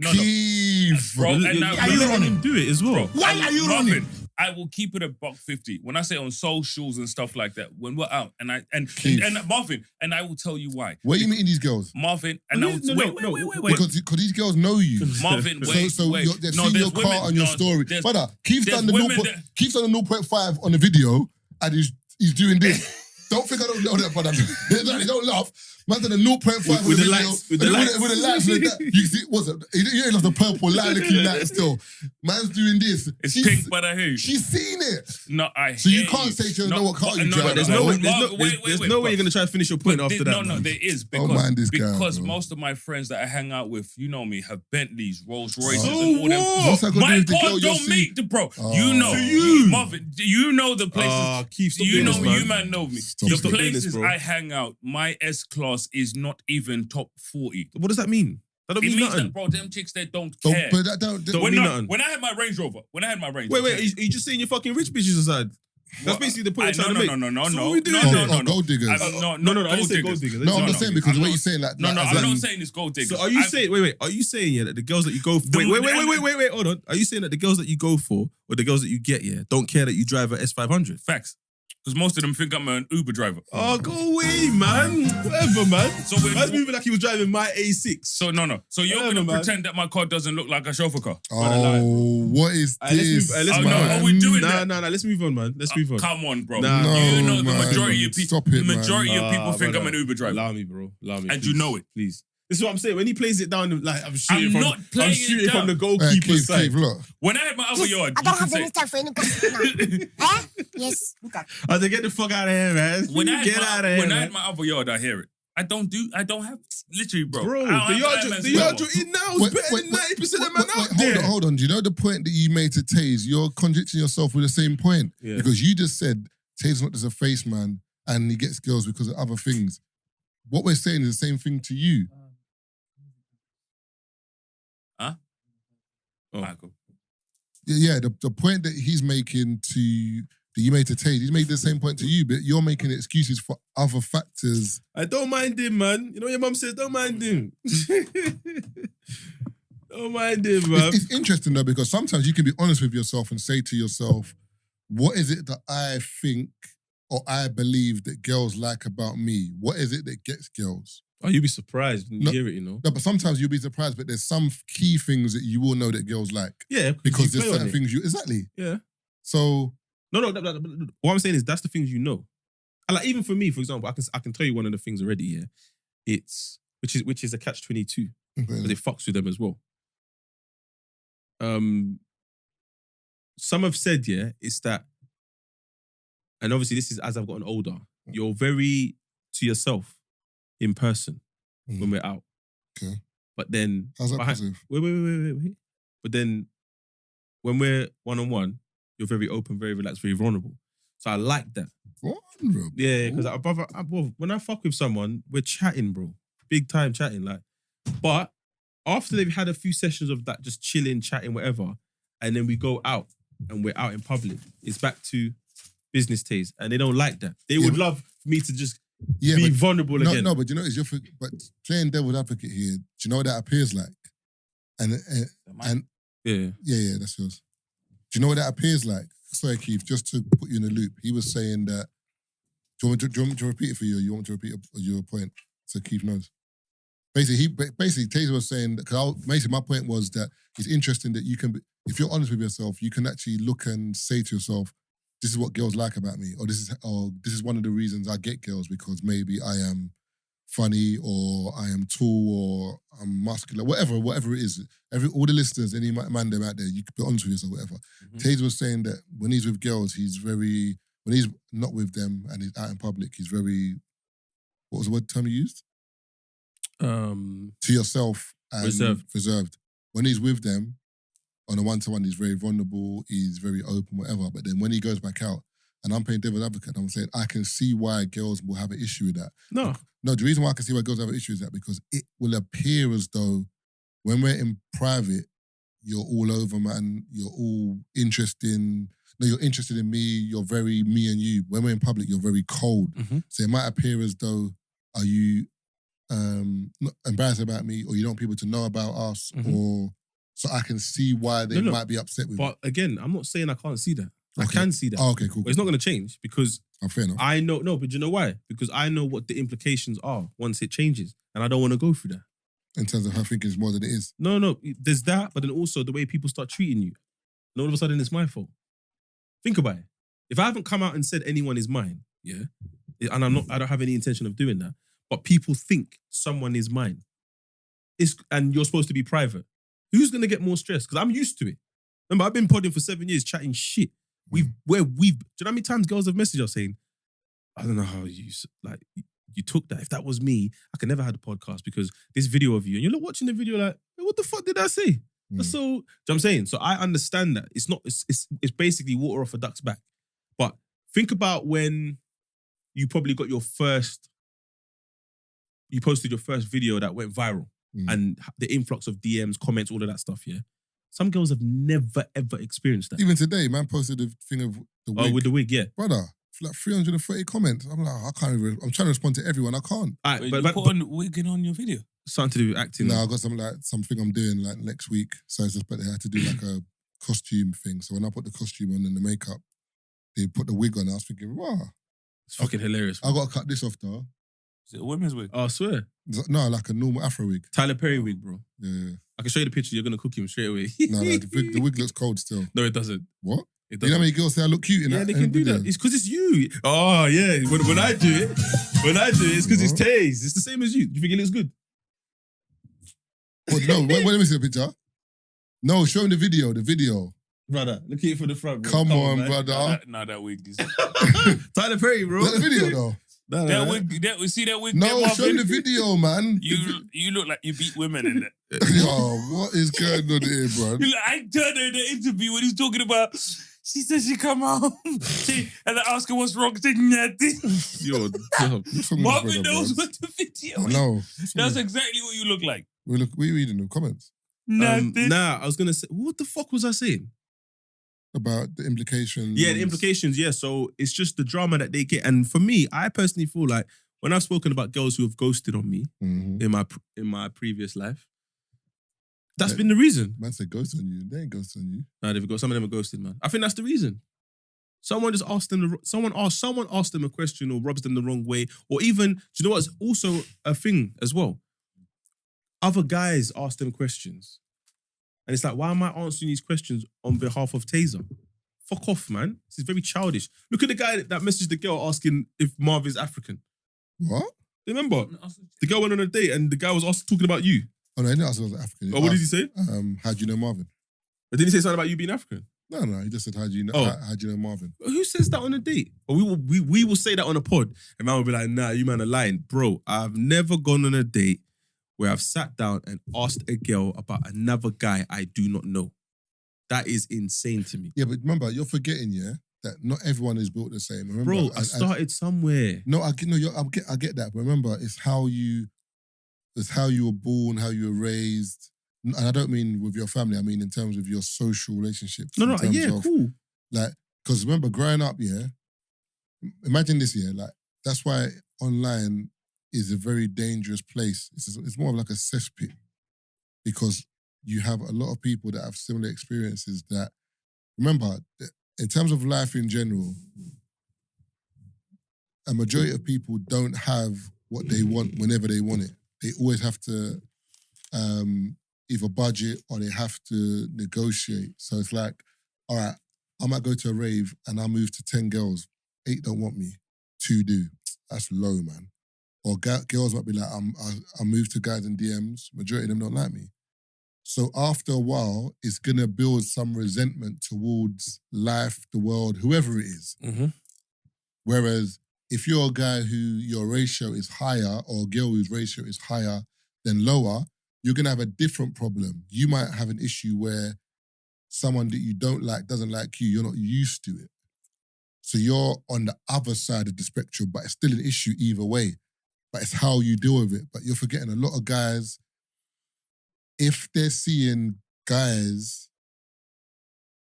No.
Keith.
Bro,
You-
and
you-
now
Are you letting him do it as well?
Why are you running? I will keep it $150. When I say on socials and stuff like that, when we're out, and
Keith.
Marvin, and I will tell you why.
Where are you meeting these girls?
Marvin, and
No,
I will
no,
wait.
Because these girls know you.
Marvin,
So,
wait,
so
wait.
they've
No,
seen
there's
your car
women-
on your
no,
story.
there's-
Brother, Keith's
there's
done the
women
0.5 on the video, and he's doing this. Don't think I don't know that, brother. Don't laugh. Man's done a 0.5
With
on
the
video.
lights, with the lights.
With the lights. With that. You see, what's it? You ain't love the purple lilac-y light still. Man's doing this.
It's pink, but I hear you.
She's seen it.
No,
So you can't say she doesn't know what car you drive.
There's
No,
no way.
Wait,
There's no way you're gonna try to finish your point after that.
No,
man.
there is.
Don't
Because,
mind this guy,
because
bro.
most of my friends that I hang out with, you know me, have Bentleys, Rolls Royces,
So
and all them.
What's that got to do
My
with the
car
girl you're
don't
seeing?
make the bro.
Oh.
You know,
To you.
Marvin, you know the places.
Keith, stop
You
doing
know
this,
me,
man.
you man know me.
Stop
The
doing
this,
places
bro.
I hang out, my S class is not even top 40.
What does that mean? That don't
It
mean
means
nothing.
that, bro, them chicks that don't
Don't,
care.
but that don't.
Don't
when,
mean
I,
nothing.
when I had my Range Rover,
Wait, are you just saying you're fucking rich bitches aside? That's basically the point you're trying to make.
No.
So what we doing
Oh,
then?
oh, gold diggers.
No, I didn't say gold diggers.
No, I'm
No,
just
no,
saying because
I'm
what
not-
you're saying, like,
No,
as
I'm
in-
not saying it's gold diggers.
So are you saying? Wait. Are you saying yeah that the girls that you go for?
The-
Wait. Hold on. Are you saying that the girls that you go for or the girls that you get don't care that you drive a S500?
Facts. Because most of them think I'm an Uber driver.
Oh, go away, man. Whatever, man.
So we're-
Man's moving like he was driving my A6.
So no. So you're
Whatever,
gonna
man.
pretend that my car doesn't look like a chauffeur car?
Oh, what is
Alright,
this?
let's
Oh,
move
no,
on.
are we doing
Nah,
that?
nah. Let's move on, man. Let's move on.
Come on, bro.
Nah.
You know the
man.
majority of people.
Stop it,
the majority
man.
of people think I'm
brother.
an Uber driver.
Allow me, bro. Allow me.
And
please.
you know it.
Please. This is what I'm saying. When he plays it down, like I'm shooting from,
not playing
I'm
it
shooting
down.
from the
Hey,
goalkeeper's
Keith,
side.
look.
When I had my other yard,
I
you
don't
can
have any
say.
time for any gossip now. Eh? Yes, look at.
I said, get the fuck out of here, man.
When I
Get out
had
of here,
when I
man.
had my other yard, I hear it. I don't have literally, bro.
Bro,
I don't
the
have
yard
Ironman's
you're
level.
in now is better than 90% of man out there.
Hold on. Do you know the point that you made to Taze? You're contradicting yourself with the same point.
Yeah.
Because you just said Taze's not just a face man and he gets girls because of other things. What we're saying is the same thing to you.
Huh?
Oh.
Alright, cool.
Yeah, the point that he's making that you made to Taze, he's made the same point to you, but you're making excuses for other factors.
I don't mind him, man. You know what your mum says? Don't mind him. Don't mind him, man.
It's interesting though, because sometimes you can be honest with yourself and say to yourself, what is it that I think or I believe that girls like about me? What is it that gets girls?
Oh, you'd be surprised when you
No.
hear it, you know?
No, but sometimes you'll be surprised, but there's some key things that you will know that girls like.
Yeah,
Because
you
there's
play on
certain
it.
things exactly.
Yeah.
So,
No. What I'm saying is that's the things you know. And like even for me, for example, I can tell you one of the things already. Yeah, it's which is a catch-22 because
Okay.
it fucks with them as well. Some have said, yeah, it's that, and obviously this is as I've gotten older, you're very to yourself in person when we're out.
Okay.
But then
How's that
behind-
positive?
Wait. But then when we're one-on-one, you're very open, very relaxed, very vulnerable. So I like that.
Vulnerable.
Yeah, because when I fuck with someone, we're chatting, bro. Big time chatting. Like, but after they've had a few sessions of that, just chilling, chatting, whatever, and then we go out and we're out in public, it's back to business taste. And they don't like that. They would love for me to just be vulnerable again.
No, but you know, but playing devil's advocate here, do you know what that appears like? And yeah, that's yours. Do you know what that appears like? Sorry, Keith, just to put you in the loop. He was saying that, do you want me to repeat it for you, or you want me to repeat your point so Keith knows? Basically, Tazer was saying that, basically my point was that it's interesting that you can, if you're honest with yourself, you can actually look and say to yourself, this is what girls like about me, or this is one of the reasons I get girls, because maybe I am funny, or I am tall, or I'm muscular, whatever it is. All the listeners, any man them out there, you can be honest with yourself, whatever. Tazer was saying that when he's with girls, when he's not with them and he's out in public, he's very, what was the word term you used? To yourself and reserved. When he's with them, on a one-to-one, he's very vulnerable, he's very open, whatever. But then when he goes back out, and I'm playing devil's advocate, I'm saying I can see why girls will have an issue with that. No, the reason why I can see why girls have an issue is that because it will appear as though when we're in private, you're all over, man. You're all you're interested in me. You're very me and you. When we're in public, you're very cold. So it might appear as though, are you not embarrassed about me, or you don't want people to know about us, or so I can see why they might be upset with me.
But again, I'm not saying I can't see that. I can see that.
Oh, okay, cool.
But it's not going to change because
fair enough.
I know, but you know why? Because I know what the implications are once it changes, and I don't want to go through that.
In terms of her thinking it's more than it is.
No, there's that, but then also the way people start treating you. And all of a sudden it's my fault. Think about it. If I haven't come out and said anyone is mine, yeah, and I don't have any intention of doing that, but people think someone is mine, and you're supposed to be private, who's going to get more stress? Because I'm used to it. Remember, I've been podding for 7 years, chatting shit. Do you know how many times girls have messaged us saying, I don't know how you took that. If that was me, I could never have a podcast because this video of you, and you're not watching the video like, hey, what the fuck did I say? So, do you know what I'm saying? So I understand that. It's basically water off a duck's back. But think about when you probably got you posted your first video that went viral and the influx of DMs, comments, all of that stuff, yeah? Some girls have never, ever experienced that.
Even today, man posted the thing of the wig.
Oh, with the wig, yeah.
Brother, like 330 comments. I'm like, I can't even, I'm trying to respond to everyone. I can't.
Right,
Wait,
but
you put on wigging on your video?
Something to do with acting.
No, I got something I'm doing like next week. So it's just, but they had to do like a costume thing. So when I put the costume on and the makeup, they put the wig on. I was thinking, wow.
It's fucking hilarious.
I got to cut this off though.
Is it a women's wig?
Oh, I swear.
No, like a normal Afro wig.
Tyler Perry wig, bro.
Yeah.
I can show you the picture. You're going to cook him straight away.
No, the wig looks cold still.
No, it doesn't.
What?
It
You
doesn't.
know how many girls say I look cute in that?
Yeah, they can do that. It's because it's you. Oh, yeah. When I do it, it's because it's Taze. It's the same as you. You think it looks good?
Oh, no, wait, let me see the picture. No, show him the video.
Brother, look at it from the front, bro.
Come on,
man.
brother.
That wig is...
Tyler Perry, bro.
Look at the video though.
That wig, see that wig?
No,
there,
show me the video, man.
You look like you beat women in it.
Yo, what is going on here, bro?
I turned her in the interview when he's talking about. She said she come home and I ask her what's wrong. She said nothing.
Yo,
Marvin knows what the video is.
No,
That's exactly what you look like.
we reading the comments
Nothing.
I was gonna say, what the fuck was I saying?
about the implications.
Yeah, the implications. Yeah, so it's just the drama that they get, and for me, I personally feel like when I've spoken about girls who have ghosted on me in my previous life, that's been the reason.
Man said ghost on you. They ain't ghost on you.
Nah, some of them are ghosted, man. I think that's the reason. Someone just asked them. Someone asked them a question or rubs them the wrong way, or even, do you know what's also a thing as well? Other guys ask them questions, and it's like, why am I answering these questions on behalf of Tazer? Fuck off, man. This is very childish. Look at the guy that messaged the girl asking if Marv is African.
What?
Remember? The girl went on a date and the guy was also talking about you.
Oh no, he didn't ask if I was African.
Oh, what did he say?
How do you know Marvin?
But didn't he say something about you being African?
No, he just said, how do you know?
Oh.
How do you know Marvin?
Who says that on a date? Or we will say that on a pod, and man will be like, nah, you man are lying. Bro, I've never gone on a date where I've sat down and asked a girl about another guy I do not know. That is insane to me.
Yeah, but remember, you're forgetting, that not everyone is built the same. Remember,
Bro, I started somewhere.
No, I get that. But remember, it's how you were born, how you were raised. And I don't mean with your family. I mean in terms of your social relationships.
No, cool.
Like, because remember, growing up, imagine this, like, that's why online is a very dangerous place. It's more of like a cesspit because you have a lot of people that have similar experiences that, remember, in terms of life in general, a majority of people don't have what they want whenever they want it. They always have to either budget or they have to negotiate. So it's like, all right, I might go to a rave and I move to 10 girls. 8 don't want me. 2 do. That's low, man. Or girls might be like, I move to guys in DMs. Majority of them don't like me. So after a while, it's going to build some resentment towards life, the world, whoever it is.
Mm-hmm.
Whereas if you're a guy who your ratio is higher or a girl whose ratio is higher than lower, you're going to have a different problem. You might have an issue where someone that you don't like doesn't like you. You're not used to it. So you're on the other side of the spectrum, but it's still an issue either way. But it's how you deal with it. But you're forgetting a lot of guys, if they're seeing guys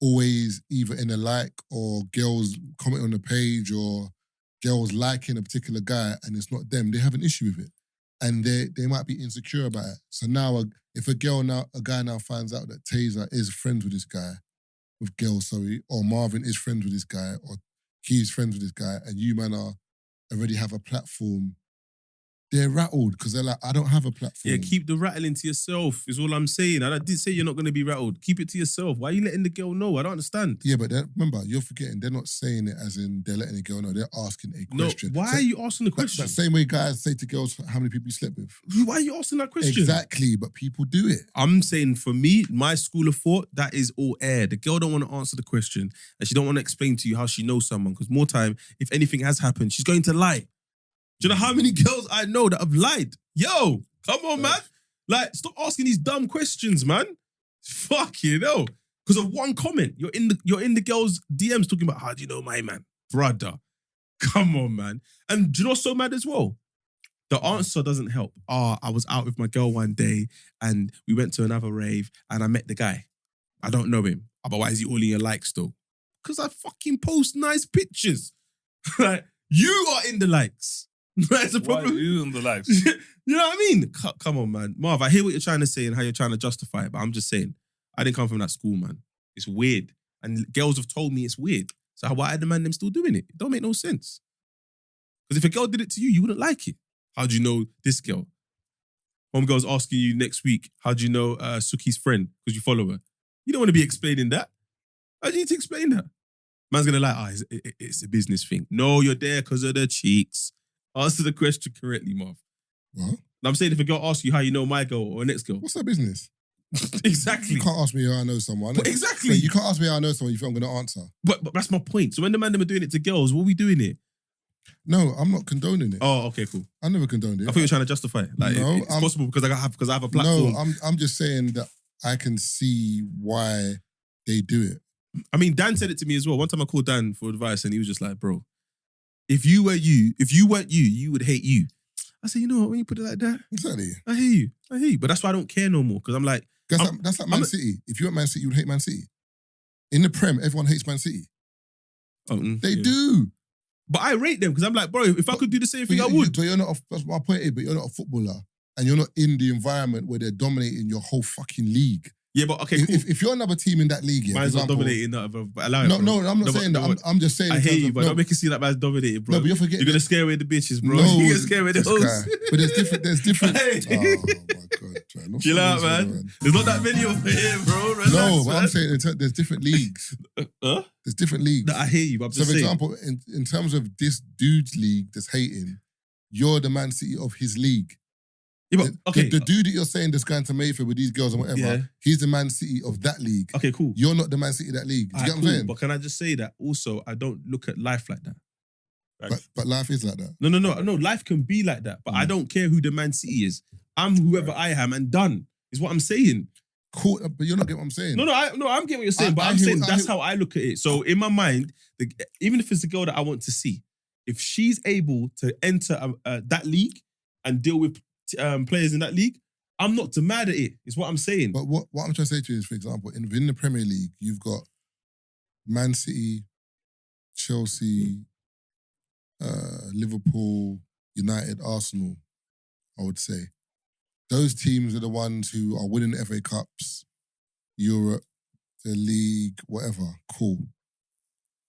always either in a like or girls comment on the page or girls liking a particular guy and it's not them, they have an issue with it. And they might be insecure about it. So now, if a guy now finds out that Tazer is friends with this guy, or Marvin is friends with this guy, or he's friends with this guy, and you man already have a platform, they're rattled because they're like, I don't have a platform.
Yeah, keep the rattling to yourself is all I'm saying. I did say you're not going to be rattled. Keep it to yourself. Why are you letting the girl know? I don't understand.
Yeah, but remember, you're forgetting, they're not saying it as in they're letting the girl know. They're asking a question.
No, why are you asking the question?
That same way guys say to girls how many people you slept with.
Why are you asking that question?
Exactly, but people do it.
I'm saying for me, my school of thought, that is all air. The girl don't want to answer the question and she don't want to explain to you how she knows someone because more time, if anything has happened, she's going to lie. Do you know how many girls I know that have lied? Yo, come on, man. Like, stop asking these dumb questions, man. Fuck you know. Because of one comment. You're in the girl's DMs talking about, how do you know my man? Brother. Come on, man. And do you know what's so mad as well? The answer doesn't help. I was out with my girl one day and we went to another rave and I met the guy. I don't know him. But why is he all in your likes though? Because I fucking post nice pictures. Like, you are in the likes. That's the problem.
Why are you in the lives?
You know what I mean? Come on, man. Marv, I hear what you're trying to say and how you're trying to justify it, but I'm just saying, I didn't come from that school, man. It's weird. And girls have told me it's weird. So why are the man them still doing it? It don't make no sense. Because if a girl did it to you, you wouldn't like it. How do you know this girl? Homegirl's asking you next week, how do you know Suki's friend? Because you follow her. You don't want to be explaining that. How do you need to explain that? Man's going to like, it's a business thing. No, you're there because of the cheeks. Answer the question correctly, Marv.
What?
I'm saying if a girl asks you how you know my girl or next girl.
What's that business?
Exactly.
You can't ask me how I know someone.
But exactly.
Wait, you can't ask me how I know someone if I'm going to answer.
But that's my point. So when the man them are doing it to girls, what are we doing here?
No, I'm not condoning it.
Oh, okay, cool.
I never condoned it.
I thought you were trying to justify it. Like,
No,
it's possible because I have a platform.
No, I'm just saying that I can see why they do it.
I mean, Dan said it to me as well. One time I called Dan for advice and he was just like, bro, if you weren't you, you would hate you. I said, you know what, when you put it like that,
Exactly.
I hear you. But that's why I don't care no more. Because I'm like,
That's like Man City. If you were Man City, you would hate Man City. In the Prem, everyone hates Man City. They do.
But I rate them because I'm like, bro, if I could do the same thing, I would.
But you're not, that's my point is, but you're not a footballer. And you're not in the environment where they're dominating your whole fucking league.
Yeah, but okay, cool.
If you're another team in that league,
Mine's not dominating that, but allow it.
No, I'm not saying that. I'm just saying.
I hate you, but don't make it seem like man's dominated, bro.
No, but you're forgetting.
You're gonna scare away the bitches, bro.
No,
you're gonna scare away the hoes.
But there's different.
Hey.
Oh my god, man.
Chill out, man. There's not that many over here, bro. Relax,
no, but
man.
I'm saying there's different leagues. There's different leagues.
No, I hear you, but I'm
So,
just
for
saying.
example, in terms of this dude's league that's hating, you're the Man City of his league.
Yeah, but, okay.
The dude that you're saying that's going to Mayfair with these girls and whatever,
Yeah.
he's the Man City of that league.
Okay, cool.
You're not the Man City of that league. Do you get what I'm saying?
But can I just say that also, I don't look at life like that.
But life is like that.
No. Life can be like that, but I don't care who the Man City is. I'm whoever I am, and done is what I'm saying.
Cool, but you're not getting what I'm saying.
I'm getting what you're saying, but I'm saying that's how I look at it. So in my mind, even if it's a girl that I want to see, if she's able to enter that league and deal with players in that league, I'm not too mad at it. Is what I'm saying.
But what I'm trying to say to you is, for example, within the Premier League, you've got Man City, Chelsea, Liverpool, United, Arsenal, I would say. Those teams are the ones who are winning the FA Cups, Europe, the league, whatever. Cool.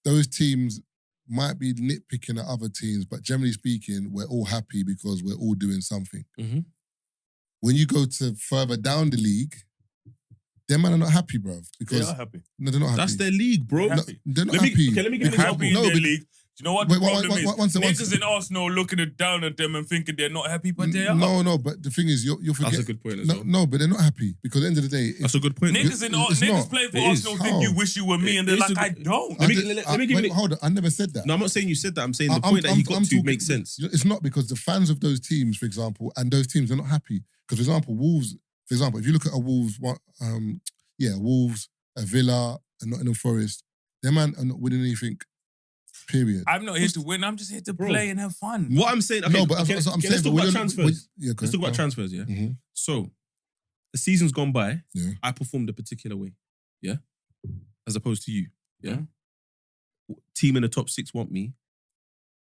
Those teams might be nitpicking at other teams, but generally speaking, we're all happy because we're all doing something.
Mm-hmm.
When you go to further down the league, them man are not happy, bruv. Because
They're not happy.
No, they're not happy.
That's their league, bro.
No, they're not happy.
Let me give
They're
an
happy
example.
in their league. Do you know what the problem is?
One second.
Niggas in Arsenal looking down at them and thinking they're not happy, but they are.
No, but the thing is, you're forgetting.
That's a good point as well.
No, but they're not happy because at the end of the day,
That's a good point.
Niggas playing for Arsenal think you wish you were me, and they're like, I don't.
Let me give you.
Hold on, I never said that.
No, I'm not saying you said that. I'm saying the point that he got to makes sense.
It's not because the fans of those teams, for example, and those teams are not happy. Because, for example, Wolves, if you look at a Wolves, Wolves, a Villa, a Nottingham Forest, them man are not winning anything. Period.
I'm not here to win. I'm just here to play and have fun.
What I'm saying, let's talk about transfers. Let's talk about transfers, yeah?
Mm-hmm.
So, the season's gone by,
Yeah.
I performed a particular way, yeah? As opposed to you, yeah? Team in the top 6 want me,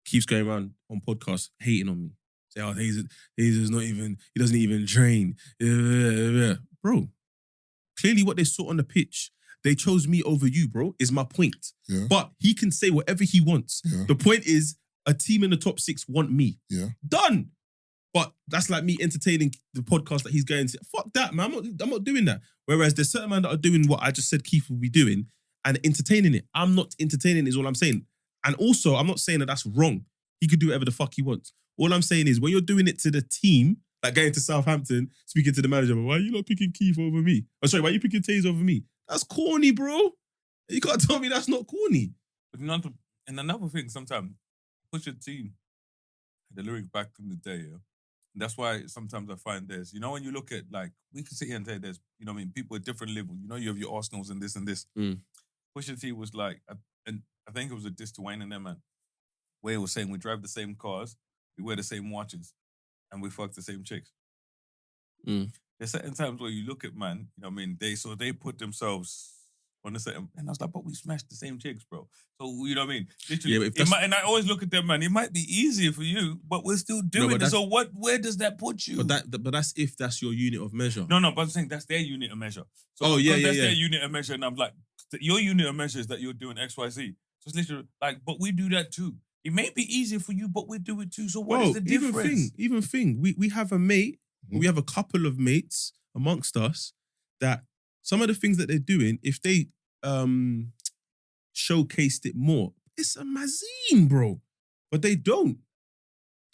keeps going around on podcasts hating on me. Say, oh, Tazer's not even, he doesn't even train. Bro, clearly what they saw on the pitch, they chose me over you, bro, is my point.
Yeah.
But he can say whatever he wants.
Yeah.
The point is, a team in the top 6 want me.
Yeah.
Done. But that's like me entertaining the podcast that he's going to. Fuck that, man. I'm not doing that. Whereas there's certain men that are doing what I just said Keith will be doing and entertaining it. I'm not entertaining is all I'm saying. And also, I'm not saying that that's wrong. He could do whatever the fuck he wants. All I'm saying is when you're doing it to the team, like going to Southampton, speaking to the manager, why are you not picking Keith over me? Oh, sorry, why are you picking Taze over me? That's corny, bro. You can't tell me that's not corny.
But and another thing, sometimes push your team. The lyric back in the day, yeah. And that's why sometimes I find there's, when you look at like, we can sit here and say there's, people at different levels. You have your Arsenals and this and this. Pusha T was like, and I think it was a diss to Wayne and them, man. Where he was saying we drive the same cars, we wear the same watches, and we fuck the same chicks. There's certain times where you look at man, they put themselves on a certain, and I was like, but we smashed the same chicks, bro. So literally, and I always look at them, man. It might be easier for you, but we're still doing it. So where does that put you?
But that's if that's your unit of measure.
No, but I'm saying that's their unit of measure. So that's their unit of measure, and I'm like, your unit of measure is that you're doing X, Y, Z. So it's literally like, but we do that too. It may be easier for you, but we do it too. So what is the difference?
Even thing. We have a mate. We have a couple of mates amongst us that some of the things that they're doing, if they showcased it more, it's a mazine, bro. But they don't.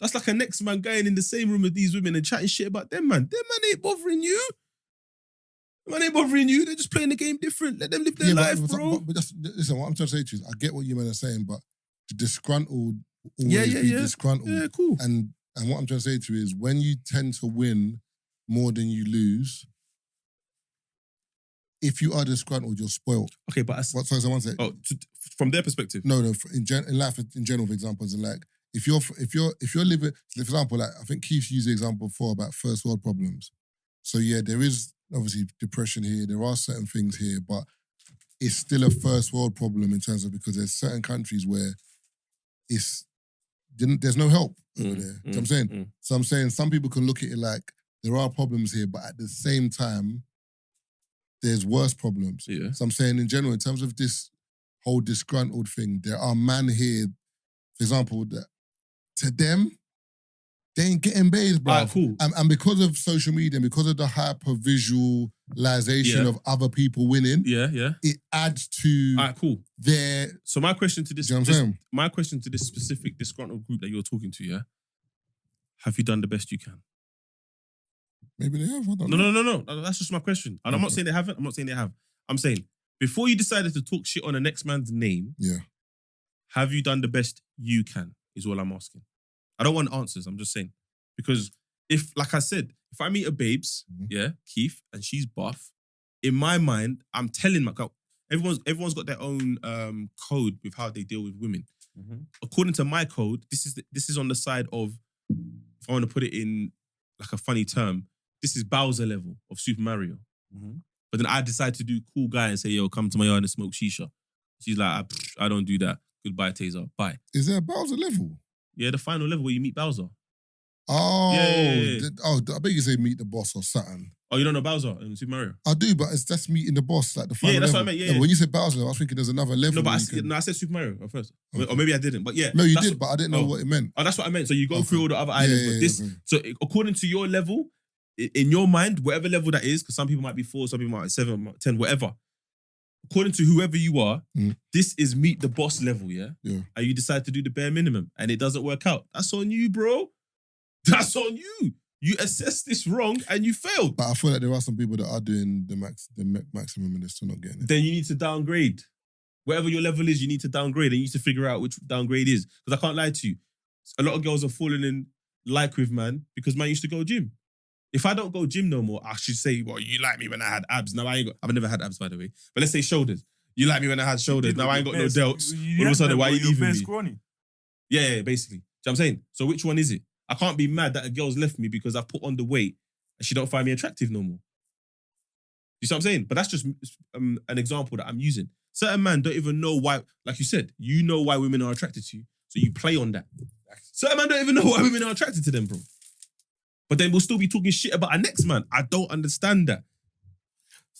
That's like a next man going in the same room with these women and chatting shit about them, man. Them man ain't bothering you. Man ain't bothering you. They're just playing the game different. Let them live their life, bro.
But listen, what I'm trying to say to you is, I get what you men are saying, but the disgruntled always be disgruntled.
Yeah, cool.
And what I'm trying to say to you is, when you tend to win more than you lose, if you are disgruntled, you're spoiled.
Okay, but
one second.
Oh, from their perspective.
No. In life, in general, for example, is like if you're living, for example, like I think Keith used the example before about first world problems. So yeah, there is obviously depression here. There are certain things here, but it's still a first world problem in terms of, because there's certain countries where there's no help over there. You know what I'm saying? So I'm saying some people can look at it like there are problems here, but at the same time, there's worse problems.
Yeah.
So I'm saying in general, in terms of this whole disgruntled thing, there are men here, for example, that to them, they ain't getting bathed, bro.
Alright, cool.
And because of social media, and because of the hyper visualization of other people winning, it adds to their.
So my question to this,
you know what I'm saying?
My question to this specific disgruntled group that you're talking to, have you done the best you can?
Maybe they have. I don't know.
No. That's just my question. And I'm not saying they haven't. I'm not saying they have. I'm saying before you decided to talk shit on the next man's name,
Yeah.
have you done the best you can? Is all I'm asking. I don't want answers. I'm just saying because if, like I said, if I meet a babes, Keith, and she's buff, in my mind, I'm telling my everyone's got their own code with how they deal with women.
Mm-hmm.
According to my code, this is on the side of, if I want to put it in like a funny term, this is Bowser level of Super Mario.
Mm-hmm.
But then I decide to do cool guy and say, yo, come to my yard and smoke shisha. She's like, I don't do that. Goodbye, Tazer. Bye.
Is there a Bowser level?
Yeah, the final level where you meet Bowser.
Oh,
Yeah.
I bet you say meet the boss or something.
Oh, you don't know Bowser in Super Mario?
I do, but that's meeting the boss, like the final
that's
level.
what I meant, yeah.
But when you said Bowser, I was thinking there's another level.
No, but
where
I said Super Mario at first.
Okay.
Or maybe I didn't, but yeah.
No, you
that's
did, but I didn't know what it meant.
Oh, that's what I meant. So you go
Okay.
through all the other islands,
Yeah,
but this.
okay.
So according to your level, in your mind, whatever level that is, because some people might be 4, some people might be 7, 10, whatever. According to whoever you are, this is meet the boss level, yeah?
Yeah.
And you decide to do the bare minimum, and it doesn't work out. That's on you, bro. That's on you. You assessed this wrong, and you failed.
But I feel like there are some people that are doing the maximum and they're still not getting it.
Then you need to downgrade. Whatever your level is, you need to downgrade, and you need to figure out which downgrade is. Because I can't lie to you, a lot of girls are falling in like with man because man used to go gym. If I don't go gym no more, I should say, well, you like me when I had abs. Now I've never had abs, by the way. But let's say shoulders. You like me when I had shoulders. Now I ain't got no delts. All of a sudden, why are you leaving me?
Scrawny.
Yeah, basically. Do you know what I'm saying? So which one is it? I can't be mad that a girl's left me because I've put on the weight and she don't find me attractive no more. You see what I'm saying? But that's just an example that I'm using. Certain men don't even know why, like you said, you know why women are attracted to you. So you play on that. Certain men don't even know why women are attracted to them, bro. But then we'll still be talking shit about our next man. I don't understand that.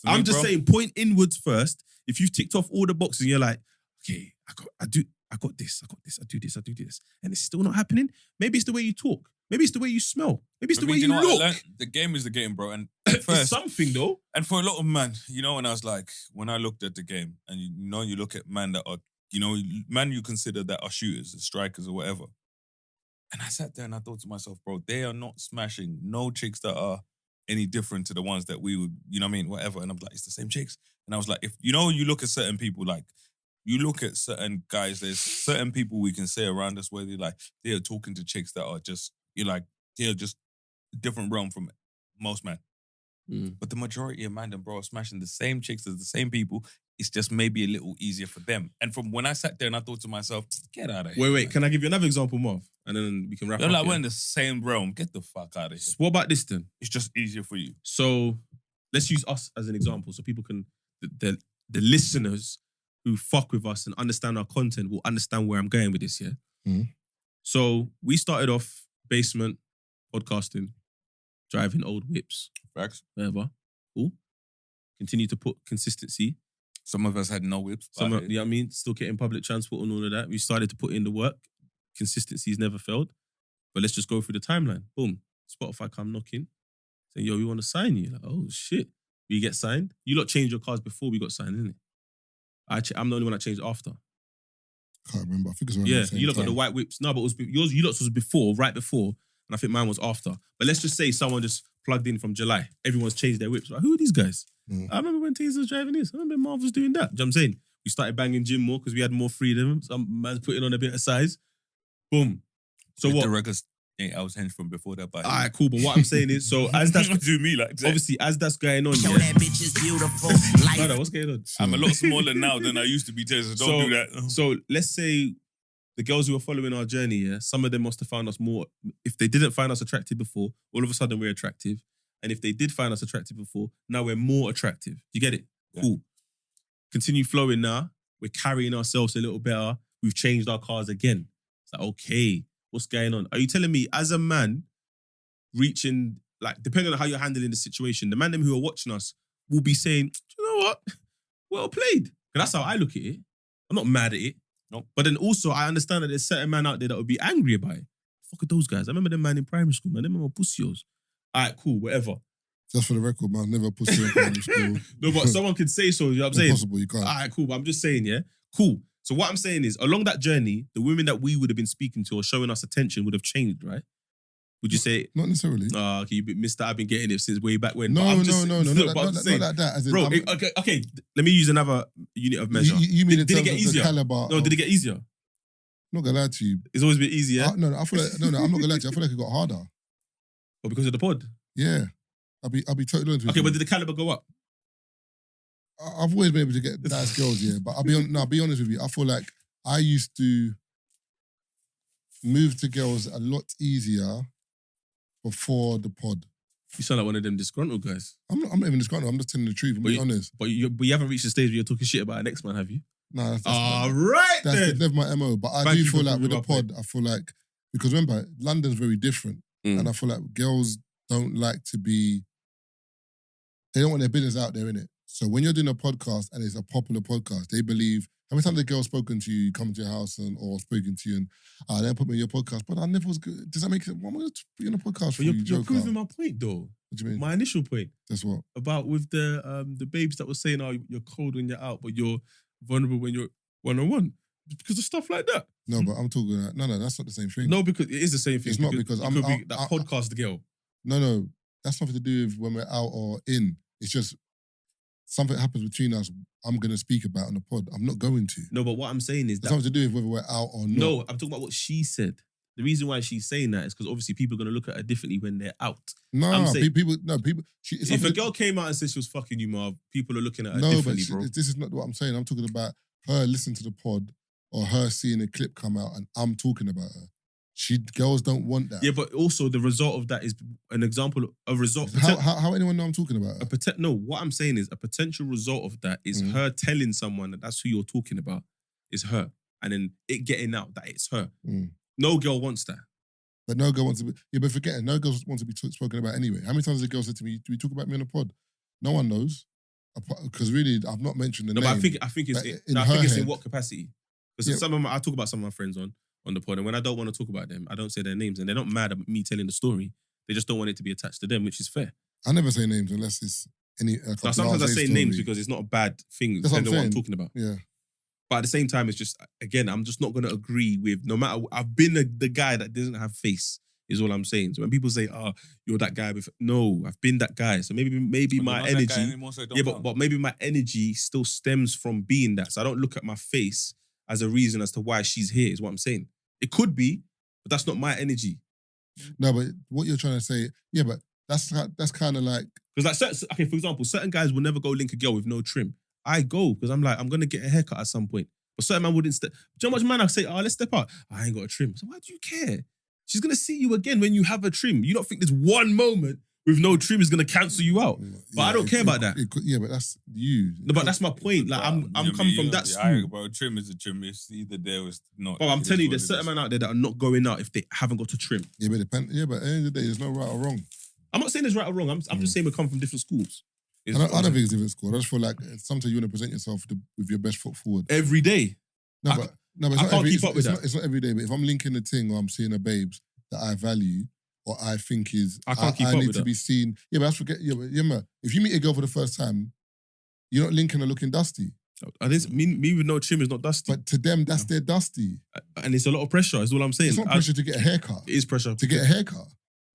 I'm just saying, point inwards first. If you've ticked off all the boxes and you're like, okay, I got this, I do this, and it's still not happening, maybe it's the way you talk. Maybe it's the way you smell. Maybe it's the way you
know what I
look.
learned? The game is the game, bro. And
It's
first,
something though.
and for a lot of men, when I looked at the game, and you look at men that are, men you consider that are shooters, strikers, or whatever. And I sat there and I thought to myself, bro, they are not smashing no chicks that are any different to the ones that we would, whatever. And I'm like, it's the same chicks. And I was like, if you look at certain people, like you look at certain guys, there's certain people we can say around us where they're talking to chicks that are just, they're just a different realm from most men. But the majority of men, bro, are smashing the same chicks as the same people. It's just maybe a little easier for them. And from when I sat there and I thought to myself, get out of here.
Wait, can I give you another example, Marv? And then we can wrap
You're
up.
like,
Yeah?
we're in the same realm. Get the fuck out of here.
So what about this then?
It's just easier for you.
So let's use us as an example so people can, the listeners who fuck with us and understand our content will understand where I'm going with this, yeah?
Mhm.
So we started off basement, podcasting, driving old whips,
Facts.
whatever. Cool. Continue to put consistency.
Some of us had no whips.
You know what I mean? Still getting public transport and all of that. We started to put in the work. Consistency's never failed. But let's just go through the timeline. Boom. Spotify come knocking. Saying, yo, we want to sign you. Like, oh, shit. We get signed. You lot changed your cars before we got signed, isn't it? I'm the only one that changed after.
Can't remember. I think it's around
Yeah,
the same
you lot got
time.
the white whips. No, but it was you lot was before, right before. And I think mine was after. But let's just say someone just plugged in from July. Everyone's changed their whips. Like, who are these guys? I remember when Tazer was driving this. I remember Marv was doing that. Do you know what I'm saying? We started banging gym more because we had more freedom. Some man's putting on a bit of size. Boom. So
With
what?
the records, I was hinged from before that.
All right, cool. But what I'm saying is, so as that's
do me like that.
obviously as that's going on,
Yo,
yeah.
that bitch is beautiful.
No, what's going on?
I'm a lot smaller now than I used to be, Tazer. Don't do that.
So let's say the girls who are following our journey, yeah, some of them must have found us more. If they didn't find us attractive before, all of a sudden we're attractive. And if they did find us attractive before, now we're more attractive. You get it?
Yeah.
Cool. Continue flowing now. We're carrying ourselves a little better. We've changed our cars again. It's like, okay, what's going on? Are you telling me as a man, reaching, like, depending on how you're handling the situation, the man them who are watching us will be saying, do you know what? Well played. And that's how I look at it. I'm not mad at it.
No.
But then also, I understand that there's certain men out there that would be angry about it. Fuck are those guys? I remember them man in primary school, man. Them are pussios. All right, cool, whatever.
Just for the record, man, never pussy in primary school.
No, but someone could say so, you know what I'm saying?
Impossible, you can't.
All right, cool, but I'm just saying, yeah? Cool. So what I'm saying is, along that journey, the women that we would have been speaking to or showing us attention would have changed, right? Would you say,
Not necessarily.
okay, Mr. I've been getting it since way back when.
No,
But I'm
no,
just,
no,
look,
not
but I'm just saying,
like that. As in,
bro, okay, let me use another unit of measure.
You mean in
Did it
terms
get
of
easier?
the caliber?
No, did it get easier?
I'm not gonna lie to you.
It's always been easier.
No, I feel like I'm not gonna lie to you. I feel like it got harder.
Or because of the pod?
Yeah, I'll be totally honest with
Okay,
you.
but did the caliber go up?
I've always been able to get nice girls, yeah. But I'll be honest with you. I feel like I used to move to girls a lot easier before the pod.
You sound like one of them disgruntled guys.
I'm not even disgruntled. I'm just telling the truth. I'm being honest.
But you haven't reached the stage where you're talking shit about an ex-man, have you?
No, that's
Then.
never my MO. But I
Thank
do
you
feel
for
like with the
proving
pod, I feel like, because remember, London's very different. And I feel like girls don't like to be, they don't want their business out there, innit? So when you're doing a podcast and it's a popular podcast, they believe, how many times the girl's spoken to you, come to your house or spoken to you and then put me in your podcast, but I never was good. Does that make sense? Why am I going to put you in a podcast for you,
You're
joker?
proving my point, though.
What do you mean?
My initial point.
That's what?
About with the babes that were saying, oh, you're cold when you're out, but you're vulnerable when you're one-on-one. Because of stuff like that.
No, but I'm talking about, no, that's not the same thing.
No, because it is the same thing.
It's not because
you could be that podcast girl.
No, that's nothing to do with when we're out or in. It's just something happens between us, I'm going to speak about on the pod. I'm not going to.
No, but what I'm saying is
It's something to do with whether we're out or not.
No, I'm talking about what she said. The reason why she's saying that is because obviously people are going to look at her differently when they're out.
No,
saying,
people.
If a girl came out and said she was fucking you, Marv, people are looking at her
no,
differently,
but
bro.
this is not what I'm saying. I'm talking about her listening to the pod or her seeing a clip come out and I'm talking about her. Girls don't want that.
Yeah, but also the result of that is an example of a result.
How anyone know I'm talking about her?
No, what I'm saying is a potential result of that is her telling someone that that's who you're talking about is her, and then it getting out that it's her. No girl wants that.
But no girl wants to be. Yeah, but forget it. No girl wants to be spoken about anyway. How many times has a girl said to me, "Do we talk about me on the pod?" No one knows, because really, I've not mentioned the name.
No, but I think it's in what capacity? Because I talk about some of my friends on the pod, and when I don't want to talk about them, I don't say their names, and they're not mad at me telling the story. They just don't want it to be attached to them, which is fair.
I never say names unless it's any.
Now, sometimes I say names because it's not a bad thing.
That's
what I'm talking about.
Yeah.
But at the same time, it's just, again, I'm just not going to agree with, no matter, I've been the guy that doesn't have face, is all I'm saying. So when people say, oh, you're that guy, no, I've been that guy. So maybe my energy, anymore, so but maybe my energy still stems from being that. So I don't look at my face as a reason as to why she's here, is what I'm saying. It could be, but that's not my energy.
No, but what you're trying to say, yeah, but that's kind of like...
Because okay, for example, certain guys will never go link a girl with no trim. I go because I'm like, I'm going to get a haircut at some point. But certain man wouldn't step. Do you know how much man I say, oh, let's step out? I ain't got a trim. So why do you care? She's going to see you again when you have a trim. You don't think there's one moment with no trim is going to cancel you out. But I don't care about that.
Yeah, but that's you.
No, but that's my point. Like, I'm coming from that school.
Bro, trim is a trim. It's either there or it's not.
Bro, I'm telling you, there's certain men out there that are not going out if they haven't got a trim.
Yeah, but at the end of the day, there's no right or wrong.
I'm not saying there's right or wrong. I'm just saying we come from different schools.
I don't think it's different school. I just feel like sometimes you want to present yourself with your best foot forward.
Every day.
No, but it's
I can't keep up with that.
It's not every day, but if I'm linking the thing or I'm seeing a babes that I value or I think is...
I can't keep up with
need to be seen. Yeah, but I forget... Yeah, man, if you meet a girl for the first time, you're not linking her looking dusty.
Me with no trim is not dusty.
But to them, that's their dusty.
And it's a lot of pressure, is all I'm saying.
It's not pressure to get a haircut.
It is pressure.
To get a haircut.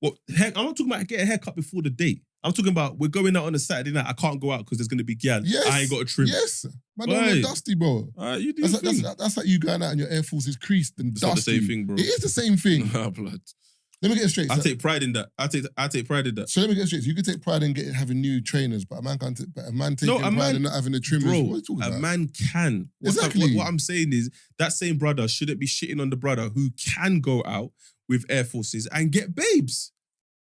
I'm not talking about get a haircut before the date. I'm talking about we're going out on a Saturday night. I can't go out because there's going to be gal.
Yes.
I ain't got a trim.
Yes. Man, don't get dusty, bro.
You do
that's like you going out and your Air Force is creased and
it's
dusty.
Not the same thing, bro.
It is the same thing.
Blood.
Let me get it straight.
I take pride in that. I take pride in that.
So let me get it straight. So you could take pride in having new trainers, but a man can't. But a man taking pride in not having the trimmers.
Bro,
what are you talking about?
man can.
Exactly.
What I'm saying is that same brother shouldn't be shitting on the brother who can go out with Air Forces and get babes.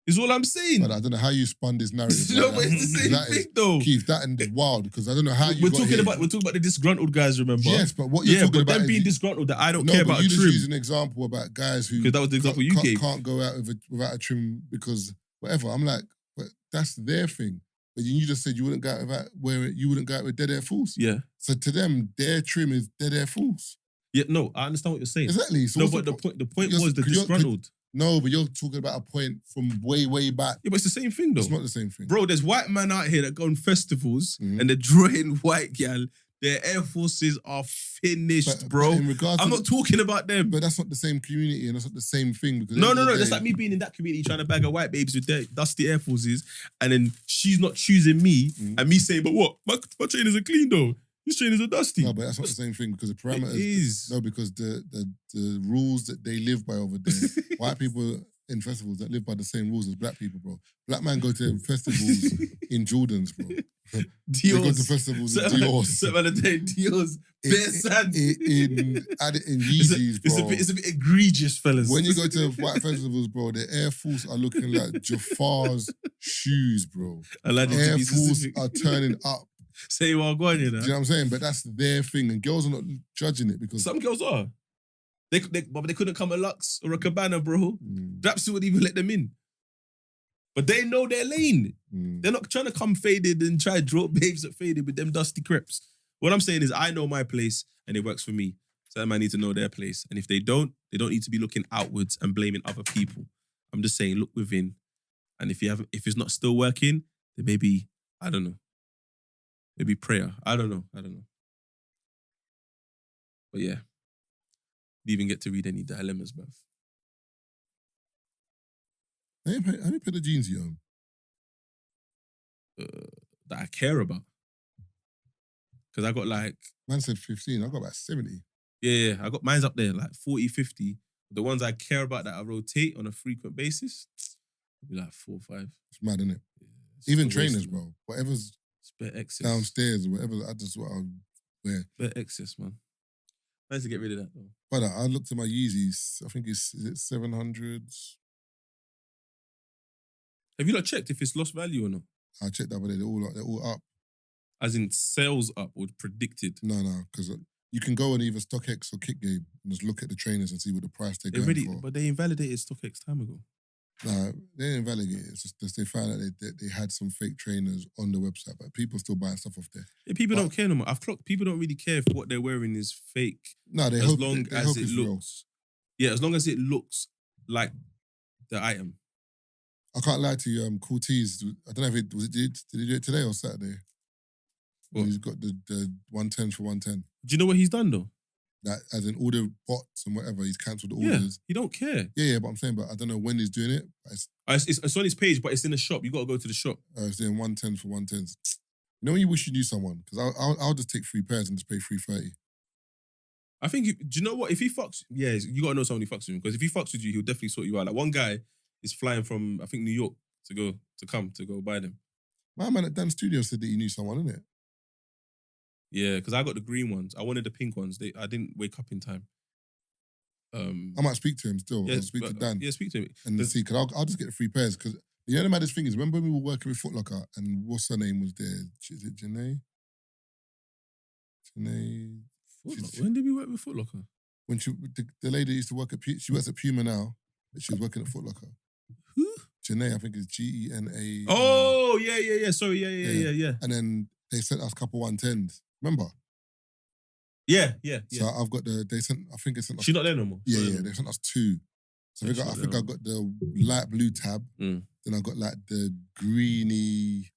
Is all I'm saying.
But I don't know how you spun this narrative.
No, but it's the same thing though.
Keith, that is wild because I don't know how you.
We're talking about the disgruntled guys. Remember?
Yes, but what you're talking about
them being disgruntled that I don't
no,
care
but
about
you
a trim.
just use an example about guys who
because that was the example you gave.
Can't go out without a trim because whatever. I'm like, but that's their thing. But you just said you wouldn't go out with dead Air Force.
Yeah.
So to them, their trim is dead Air Force.
Yeah, no, I understand what you're saying.
Exactly. So
no, but the point was the disgruntled.
No, but you're talking about a point from way back.
Yeah, but it's the same thing though.
It's not the same thing.
Bro, there's white men out here that go on festivals and they're drawing white gal their Air Forces are finished,
But
bro.
in regards
I'm
to
not talking about them.
But that's not the same community and that's not the same thing. Because
No. That's like me being in that community trying to bag her white babes with their dusty Air Forces, and then she's not choosing me, and me saying, "But what? My trainers are clean though. These trainers are dusty."
No, but that's not the same thing because the parameters.
It is.
No, because the rules that they live by over there, white people in festivals that live by the same rules as black people, bro. Black man go to festivals in Jordans, bro. They go to festivals in Dior's.
Dior's. Bare sand.
In Yeezys, bro.
It's a bit egregious, fellas.
When you go to white festivals, bro, the Air Force are looking like Jafar's shoes, bro. Air Force are turning up.
Say what going, you know?
Do you know what I'm saying? But that's their thing, and girls are not judging it because
some girls are. But they couldn't come a Lux or a Cabana, bro. Draps wouldn't even let them in. But they know their lane. They're not trying to come faded and try to draw babes that faded with them dusty crepes. What I'm saying is I know my place and it works for me. So that man need to know their place. And if they don't need to be looking outwards and blaming other people. I'm just saying, look within. And if it's not still working, then maybe, I don't know. Maybe prayer. I don't know. But yeah. Didn't even get to read any dilemmas, bruv.
How many pair of jeans you own?
That I care about. Because I got like...
Man said 15. I got about 70.
Yeah. I got mine's up there, like 40, 50. The ones I care about that I rotate on a frequent basis, it'll be like 4 or 5.
It's mad, isn't it?
Yeah,
Even trainers, bro. Whatever's
bare excess.
downstairs or whatever, I just what I'll wear.
Bare excess, man. Nice to get rid of that, though.
But I looked at my Yeezys. I think is it 700s?
Have you not checked if it's lost value or not?
I checked that, but they're all up.
As in sales up or predicted?
No, because you can go on either StockX or KickGame and just look at the trainers and see what the price they're going for.
But they invalidated StockX time ago.
No, they didn't invalidate it. It's just they found out they had some fake trainers on the website, but people still buying stuff off there.
Yeah, people don't care no more. I've clocked people don't really care if what they're wearing is fake.
No, they
as
hope,
long
they
as
hope
it
it's
looks. Real. Yeah, as long as it looks like the item.
I can't lie to you. Cool Tees. I don't know if did he do it today or Saturday?
What?
He's got the 110 for 110.
Do you know what he's done though?
That as in all the bots and whatever, he's cancelled the
Yeah,
orders.
he don't care.
Yeah, but I'm saying, but I don't know when he's doing it. But
It's on his page, but it's in the shop. You got to go to the shop.
it's doing 110 for 110s. You know when you wish you knew someone? Because I'll just take 3 pairs and just pay $330.
I think, do you know what? If he fucks, yeah, you got to know someone who fucks with him. Because if he fucks with you, he'll definitely sort you out. Like one guy is flying from, I think, New York to go buy them.
My man at Dan Studio said that he knew someone, innit?
Yeah, because I got the green ones. I wanted the pink ones. I didn't wake up in time.
I might speak to him still.
Yeah,
I'll speak to Dan.
Yeah, speak to him.
And see, because I'll just get the 3 pairs. Because you know the maddest thing is, remember when we were working with Foot Locker and what's her name was there? Is it Janae?
When did we work with Foot Locker?
When the lady used to work at she works at Puma now, but she was working at Foot Locker.
Who?
Janae, I think it's GENA.
Oh, yeah. Sorry, yeah.
And then they sent us a couple 110s. Remember?
Yeah.
So I've got they sent us.
She's not there no more.
Yeah. They sent us 2. So I think I got the light blue tab. Then I got like the greeny,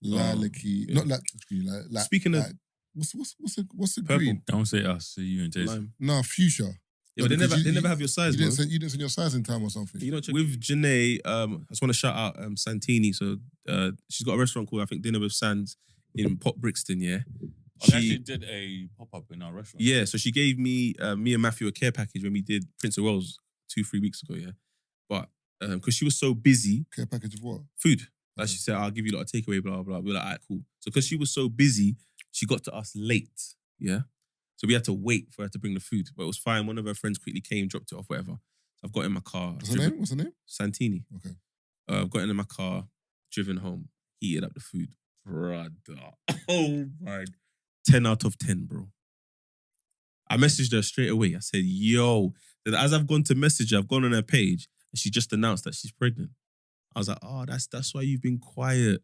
lilac-y, not like greeny, like.
Speaking of,
what's the
Purple.
green?
Don't say us. See you and Jason.
lime.
No, fuchsia.
Yeah, but they never have your size,
You
bro.
didn't send your size in time or something.
You know, with Janae, I just want to shout out Santini. So she's got a restaurant called, I think, Dinner with Sands in Port Brixton, yeah?
She actually did a pop-up in our restaurant.
Yeah, so she gave me and Matthew a care package when we did Prince of Wales 2-3 weeks ago, yeah? But because she was so busy...
Care package of what?
Food. Like she said, I'll give you a takeaway, blah, blah, blah. We were like, all right, cool. So because she was so busy, she got to us late, yeah? So we had to wait for her to bring the food. But it was fine. One of her friends quickly came, dropped it off, whatever. So I've got in my car.
What's her name?
Santini.
Okay.
I've got in my car, driven home, heated up the food. Brother. Oh my. 10 out of 10, bro. I messaged her straight away. I said, yo. Then as I've gone to message her, I've gone on her page and she just announced that she's pregnant. I was like, oh, that's why you've been quiet.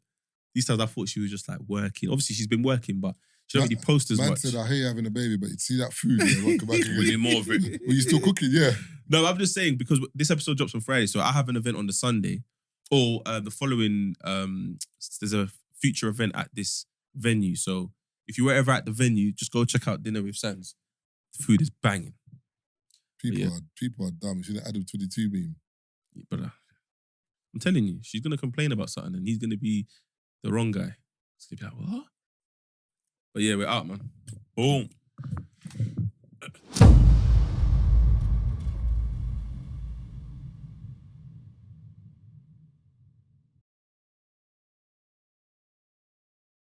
These times I thought she was just like working. Obviously, she's been working, but she don't really post as
much.
much.
Man said, I hear you having a baby, but you see that food, yeah, come back again.
We need more of it.
Were you still cooking? Yeah.
No, I'm just saying because this episode drops on Friday, so I have an event on the Sunday. Or the following, there's a future event at this venue. So if you were ever at the venue, just go check out Dinner with Sans. The food is banging.
People are dumb. You should have Adam 22 meme.
But I'm telling you, she's gonna complain about something, and he's gonna be the wrong guy. It's gonna be like, what? But yeah, we're out, man.
Boom.